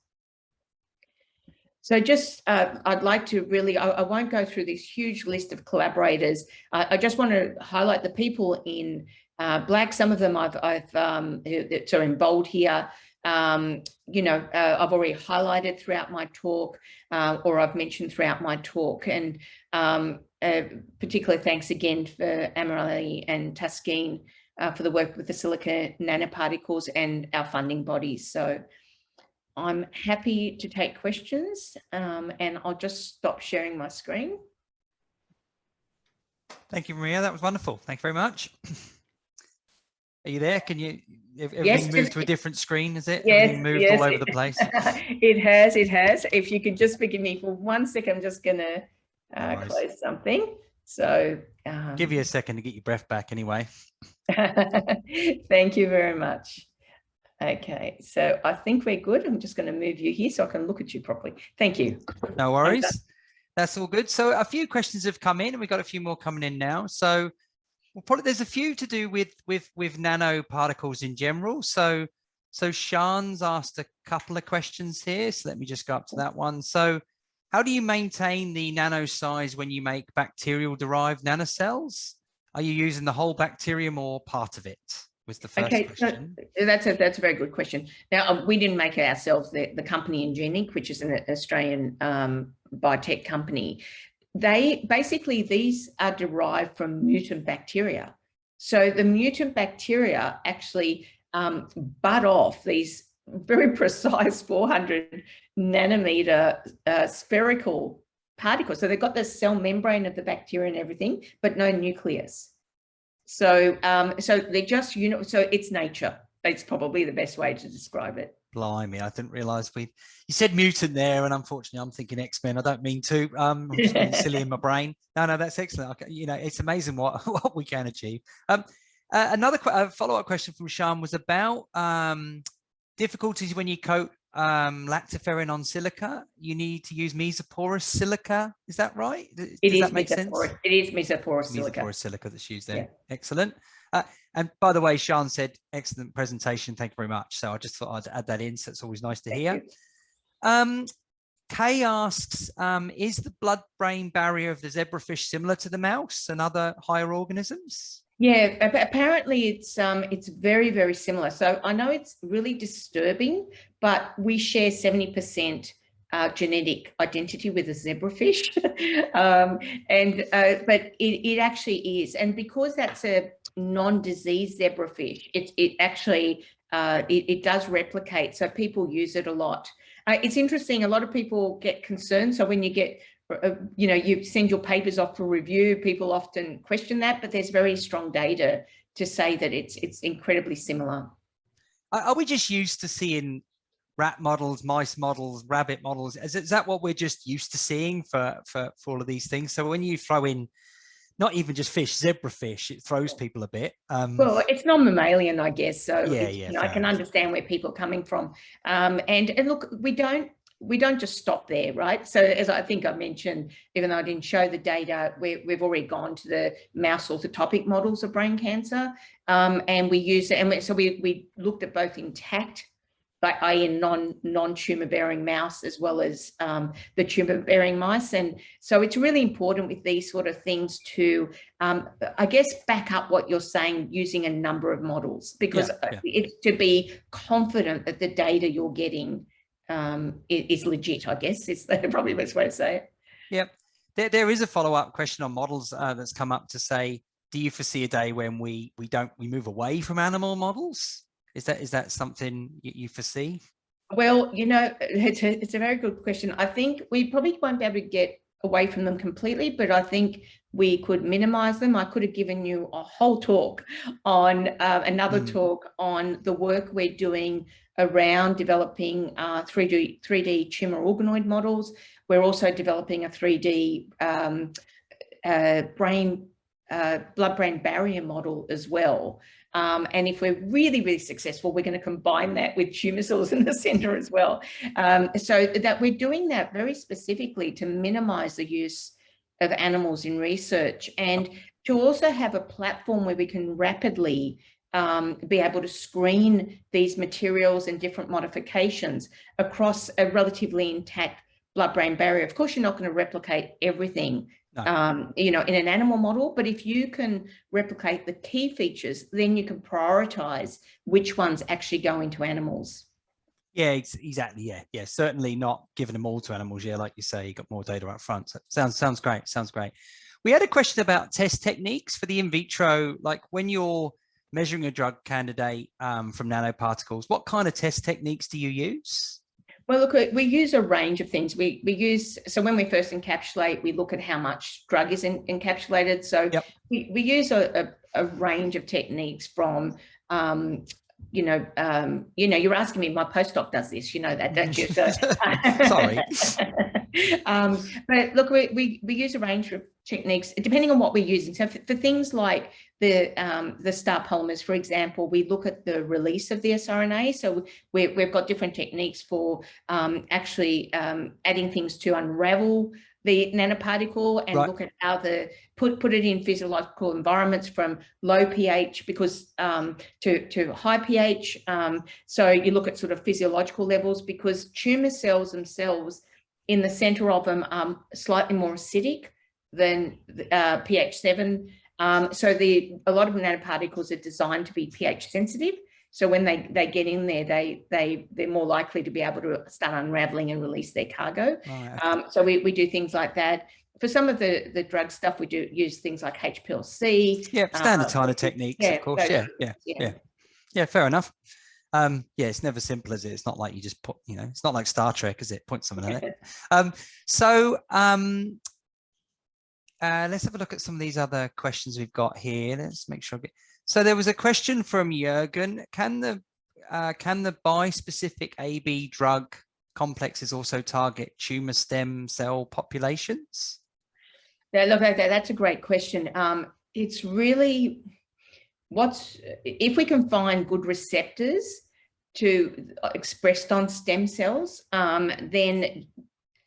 So just, I'd like to really, I won't go through this huge list of collaborators. I just want to highlight the people in black. Some of them I've so in bold here. You know, I've already highlighted throughout my talk, or I've mentioned throughout my talk. And particular thanks again for Amarali and Taskeen for the work with the silica nanoparticles and our funding bodies. So I'm happy to take questions, and I'll just stop sharing my screen. Thank you, Maria. That was wonderful. Thank you very much. Are you there? Can you, everything yes, moved to a different screen, is it? Yes, everything moved yes, all over the place? It has. If you could just forgive me for 1 second, I'm just going to close something. So give you a second to get your breath back anyway. Thank you very much. Okay, so I think we're good. I'm just going to move you here so I can look at you properly. Thank you. No worries. That's all good. So a few questions have come in, and we've got a few more coming in now. So probably there's a few to do with nanoparticles in general. So Sean's asked a couple of questions here. So let me just go up to that one. So how do you maintain the nano size when you make bacterial derived nanocells? Are you using the whole bacterium or part of it? Was the first question. So that's a very good question. Now, we didn't make it ourselves. The company Ingenic, which is an Australian biotech company, these are derived from mutant bacteria. So the mutant bacteria actually bud off these very precise 400 nanometer spherical particles. So they've got the cell membrane of the bacteria and everything, but no nucleus. So, so they're just, so it's nature. It's probably the best way to describe it. Blimey, I didn't realize you said mutant there, and unfortunately I'm thinking X-Men. I don't mean to. I'm just being silly in my brain. No, that's excellent. It's amazing what we can achieve. Another follow-up question from Sean was about difficulties when you coat lactoferrin on silica. You need to use mesoporous silica. Is that right? Does that make sense? It is mesoporous silica. Mesoporous silica that's used there. Yeah. Excellent. And by the way, Sean said, excellent presentation. Thank you very much. So I just thought I'd add that in. So it's always nice to hear. Kay asks, is the blood-brain barrier of the zebrafish similar to the mouse and other higher organisms? Yeah, apparently it's very, very similar. So I know it's really disturbing, but we share 70% genetic identity with a zebrafish, but it actually is, and because that's a non-disease zebrafish, it actually it does replicate. So people use it a lot. It's interesting. A lot of people get concerned. So when you get you send your papers off for review, people often question that, but there's very strong data to say that it's incredibly similar. Are we just used to seeing rat models, mice models, rabbit models? Is that what we're just used to seeing for all of these things? So when you throw in not even just fish, zebrafish, it throws people a bit. Well, it's non-mammalian, I guess. So I can understand where people are coming from. And look, we don't just stop there, right? So as I think I mentioned, even though I didn't show the data, we've already gone to the mouse orthotopic models of brain cancer, and we use it. And so we looked at both intact, i.e. non-tumor bearing mouse, as well as the tumor bearing mice. And so it's really important with these sort of things to, I guess, back up what you're saying using a number of models, because it's to be confident that the data you're getting is legit, I guess. It's probably the best way to say it. Yep. There is a follow-up question on models that's come up to say, do you foresee a day when we move away from animal models? Is that something you foresee? Well, it's a very good question. I think we probably won't be able to get away from them completely, but I think we could minimize them. I could have given you a whole talk on another talk on the work we're doing around developing 3D tumor organoid models. We're also developing a 3D blood-brain barrier model as well. And if we're really, really successful, we're going to combine that with tumor cells in the center as well. So that we're doing that very specifically to minimize the use of animals in research, and to also have a platform where we can rapidly be able to screen these materials and different modifications across a relatively intact blood-brain barrier. Of course, you're not going to replicate everything, no. In an animal model, but if you can replicate the key features, then you can prioritize which ones actually go into animals. Yeah, exactly. Yeah, certainly not giving them all to animals. Yeah, like you say, you got more data up front. So sounds great. Sounds great. We had a question about test techniques for the in vitro, like when you're measuring a drug candidate from nanoparticles, what kind of test techniques do you use? Well, look, we use a range of things. We use, so when we first encapsulate, we look at how much drug is encapsulated. So we use a range of techniques from, you're asking me, my postdoc does this, you know that, don't you? So, sorry. But look, we use a range of techniques depending on what we're using. So for things like the star polymers, for example, we look at the release of the siRNA. So we've got different techniques for actually adding things to unravel the nanoparticle and look at how put it in physiological environments from low pH to high pH. So you look at sort of physiological levels, because tumor cells themselves in the center of them are slightly more acidic than pH 7. So a lot of nanoparticles are designed to be pH sensitive. So when they get in there, they're more likely to be able to start unraveling and release their cargo. So we do things like that. For some of the drug stuff, we do use things like HPLC. Yeah, standard kind of techniques, of course. Yeah, fair enough. Yeah, it's never simple, is it? It's not like you just put, it's not like Star Trek, is it? Point something at it. Let's have a look at some of these other questions we've got here. Let's make sure. So there was a question from Jürgen. Can the bispecific AB drug complexes also target tumor stem cell populations? Yeah, look, that's a great question. It's really if we can find good receptors to expressed on stem cells, then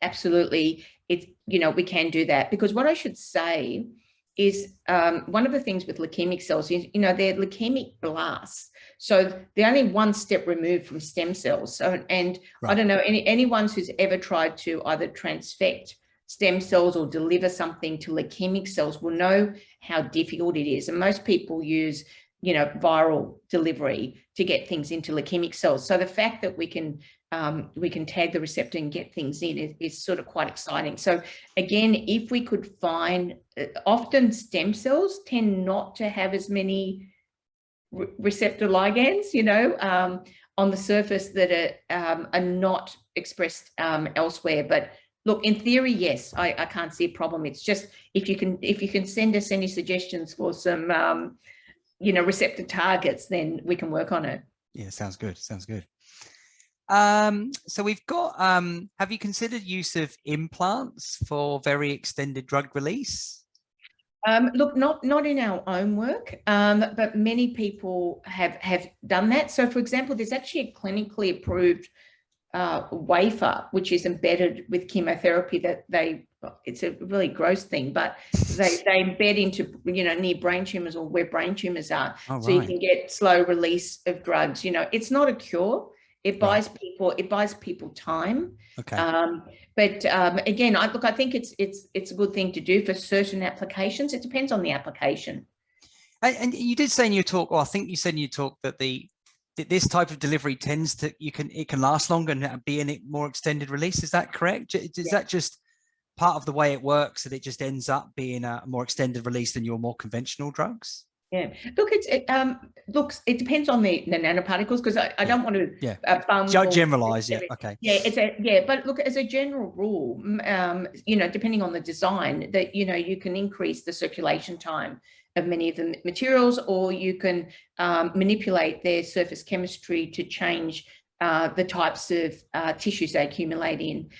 absolutely we can do that. Because what I should say is one of the things with leukemic cells is, they're leukemic blasts. So they're only one step removed from stem cells. So, and right. I don't know, anyone who's ever tried to either transfect stem cells or deliver something to leukemic cells will know how difficult it is. And most people use, viral delivery to get things into leukemic cells. So the fact that we can tag the receptor and get things in is sort of quite exciting. So again, if we could find, often stem cells tend not to have as many receptor ligands, on the surface that are not expressed elsewhere. But look, in theory, yes, I can't see a problem. It's just if you can send us any suggestions for some receptor targets, then we can work on it. Yeah, sounds good. Sounds good. So we've got, have you considered use of implants for very extended drug release? Look, not in our own work, but many people have done that. So for example, there's actually a clinically approved wafer, which is embedded with chemotherapy that it's a really gross thing, but they embed into, near brain tumors or where brain tumors are. Oh, so right. You can get slow release of drugs. It's not a cure. It buys people time. Okay. But again, I think it's a good thing to do for certain applications. It depends on the application. And you did say in your talk, or I think you said in your talk, that this type of delivery tends to, it can last longer and be in a more extended release. Is that correct? Is that just part of the way it works, that it just ends up being a more extended release than your more conventional drugs? Yeah, look, it depends on the nanoparticles, because I don't want to generalize. Yeah, okay. Yeah, but look, as a general rule, depending on the design, that you can increase the circulation time of many of the materials, or you can manipulate their surface chemistry to change the types of tissues they accumulate in.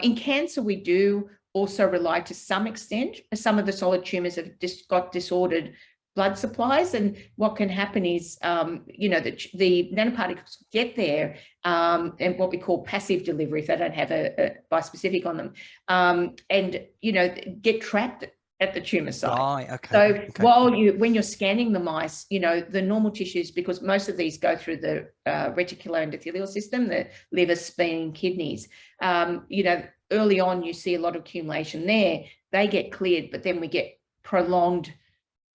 In cancer, we do also rely to some extent. Some of the solid tumors have just got disordered blood supplies, and what can happen is the nanoparticles get there, and what we call passive delivery, if they don't have a bispecific on them, and get trapped at the tumor site. Right, okay. So when you're scanning the mice, the normal tissues, because most of these go through the reticular endothelial system, the liver, spleen, kidneys, early on you see a lot of accumulation there. They get cleared, but then we get prolonged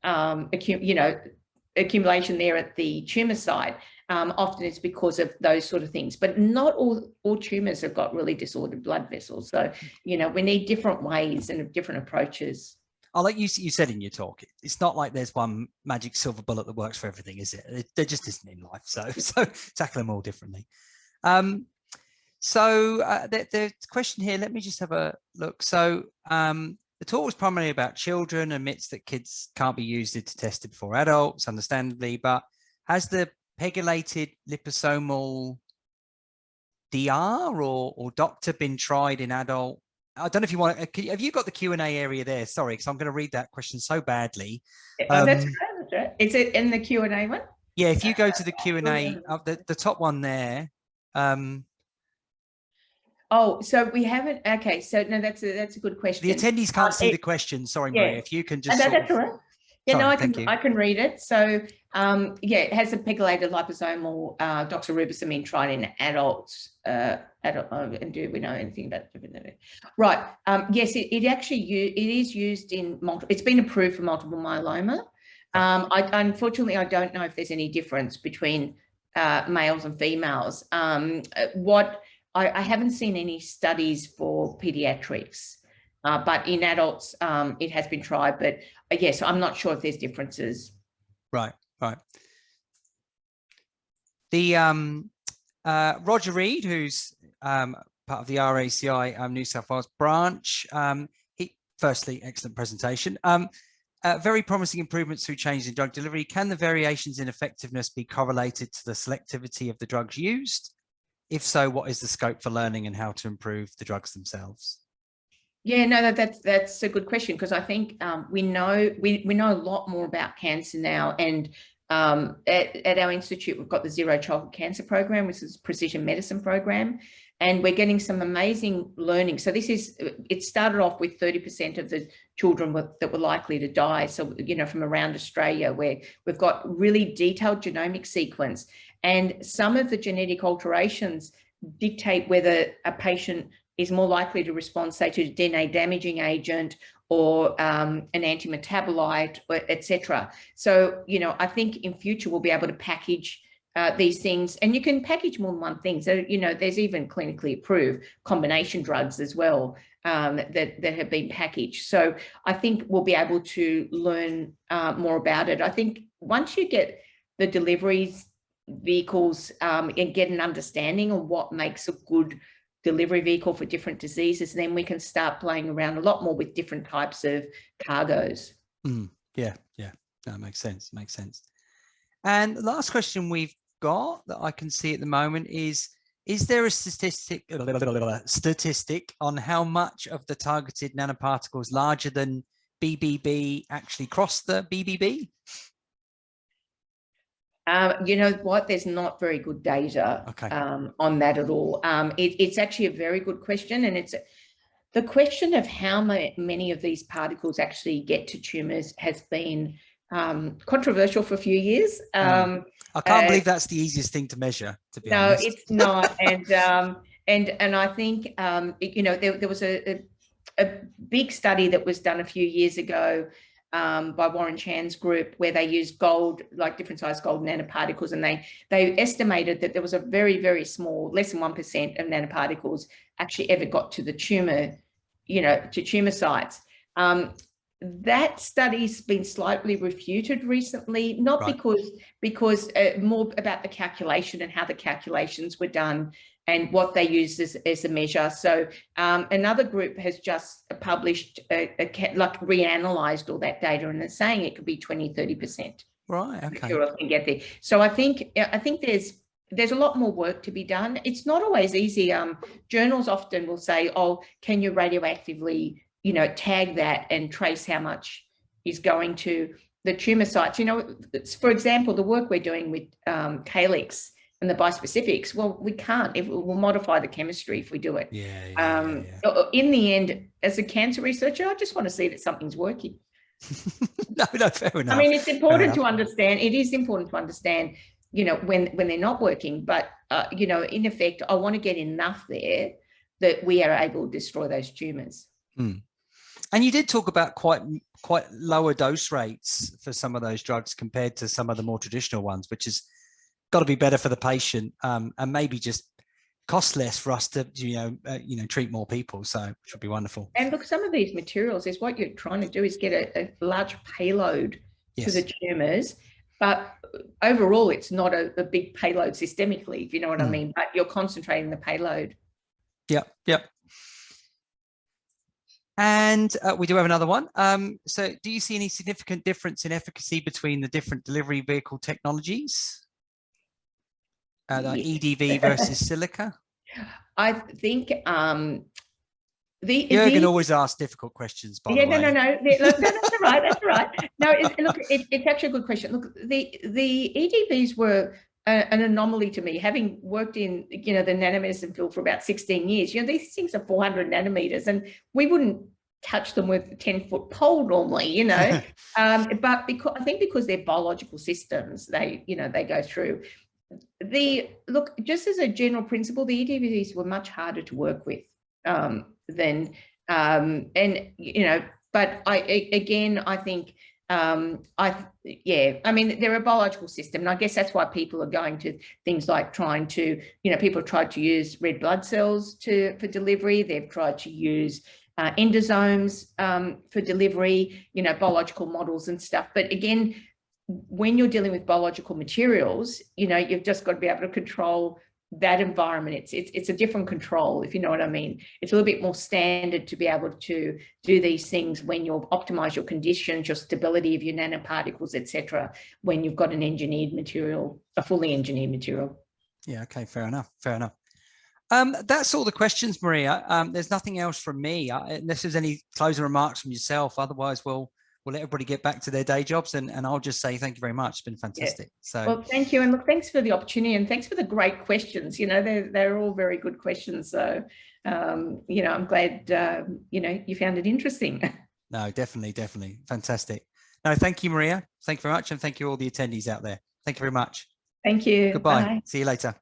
accumulation there at the tumor site. Often it's because of those sort of things, but not all tumors have got really disordered blood vessels. So, we need different ways and different approaches. Like you said in your talk, it's not like there's one magic silver bullet that works for everything, is it? There just isn't in life. So tackle them all differently. The question here, let me just have a look. So, the talk was primarily about children, admits that kids can't be used to tested before adults, understandably, but has the pegylated liposomal DR or doctor been tried in adult? I don't know if you want to, have you got the Q&A area there? Sorry, because I'm going to read that question so badly. That's right. Is it in the Q&A one? Yeah, if you go to the Q&A, the top one there. Oh, so we haven't. Okay, so no, that's a good question. The attendees can't see the question. Sorry, Maria. If you can just. That's all right. Yeah, sorry, no, I can read it. So, it has a pegylated liposomal doxorubicin tried in adults. And do we know anything about it? Right. Yes, it actually is used in multiple. It's been approved for multiple myeloma. Unfortunately, I don't know if there's any difference between males and females. I haven't seen any studies for pediatrics, but in adults, it has been tried. But yes, I'm not sure if there's differences. Right. The Roger Reed, who's part of the RACI New South Wales branch, firstly, excellent presentation. Very promising improvements through changes in drug delivery. Can the variations in effectiveness be correlated to the selectivity of the drugs used? If so, what is the scope for learning and how to improve the drugs themselves? Yeah, no, that's a good question, because I think we know a lot more about cancer now, and at our institute we've got the Zero Childhood Cancer program, which is a precision medicine program, and we're getting some amazing learning. So it started off with 30% of the children that were likely to die. So, you know, from around Australia, where we've got really detailed genomic sequence, and some of the genetic alterations dictate whether a patient is more likely to respond, say, to a DNA damaging agent or an anti-metabolite, etc. So, you know, I think in future we'll be able to package these things, and you can package more than one thing. So, you know, there's even clinically approved combination drugs as well that have been packaged. So I think we'll be able to learn more about it. I think once you get the deliveries vehicles and get an understanding of what makes a good delivery vehicle for different diseases, then we can start playing around a lot more with different types of cargoes. Yeah, that makes sense. And the last question we've got that I can see at the moment is there a statistic on how much of the targeted nanoparticles larger than BBB actually cross the BBB? You know what? There's not very good data on that at all. It's actually a very good question, and it's the question of how many of these particles actually get to tumours has been controversial for a few years. I can't believe that's the easiest thing to measure, to be honest. No, it's not. And I think you know, there was a big study that was done a few years ago by Warren Chan's group, where they used gold, like different size gold nanoparticles, and they estimated that there was a very, very small, less than 1% of nanoparticles actually ever got to the tumor, you know, to tumor sites. That study's been slightly refuted recently, not because more about the calculation and how the calculations were done and what they used as a measure. So another group has just published, like reanalyzed all that data, and it's saying it could be 20–30%. Right, okay. Can get there. So I think there's a lot more work to be done. It's not always easy. Journals often will say, oh, can you radioactively, you know, tag that and trace how much is going to the tumor sites? You know, for example, the work we're doing with Calyx and the bispecifics, well, we can't. We'll modify the chemistry if we do it. In the end, as a cancer researcher, I just want to see that something's working. No, fair enough. I mean, it's important to understand. It is important to understand, you know, when they're not working. But, you know, in effect, I want to get enough there that we are able to destroy those tumors. And you did talk about quite lower dose rates for some of those drugs compared to some of the more traditional ones, which has got to be better for the patient, and maybe just cost less for us to, you know, treat more people. So it should be wonderful. And look, some of these materials is what you're trying to do is get a large payload to the tumors, but overall it's not a big payload systemically, if you know what I mean, but you're concentrating the payload. Yep. And we do have another one. So do you see any significant difference in efficacy between the different delivery vehicle technologies? Like EDV versus silica? I think Jürgen always asks difficult questions, by the way. No, look, that's all right. That's all right. No, look, it's actually a good question. Look, the EDVs were an anomaly to me, having worked in, you know, the nanomedicine field for about 16 years. You know, these things are 400 nanometers, and we wouldn't touch them with a 10-foot pole normally, you know. But I think because they're biological systems, they go through. Look, just as a general principle, the EDVs were much harder to work with than, and, you know, but I think, I mean, they're a biological system, and I guess that's why people are going to things like trying to, you know, people have tried to use red blood cells for delivery. They've tried to use endosomes for delivery, you know, biological models and stuff. But again, when you're dealing with biological materials, you've just got to be able to control that environment. It's a different control, if you know what I mean. It's a little bit more standard to be able to do these things when you optimize your conditions, your stability of your nanoparticles, etc. when you've got an engineered material, a fully engineered material. Yeah, okay, fair enough. That's all the questions, Maria. There's nothing else from me, unless there's any closing remarks from yourself. Otherwise, we'll let everybody get back to their day jobs, and I'll just say thank you very much. It's been fantastic. Yeah. So, well, thank you, and look, thanks for the opportunity, and thanks for the great questions. They're all very good questions. So, I'm glad you found it interesting. No, definitely, fantastic. No, thank you, Maria. Thank you very much, and thank you all the attendees out there. Thank you very much. Thank you. Goodbye. Bye. See you later.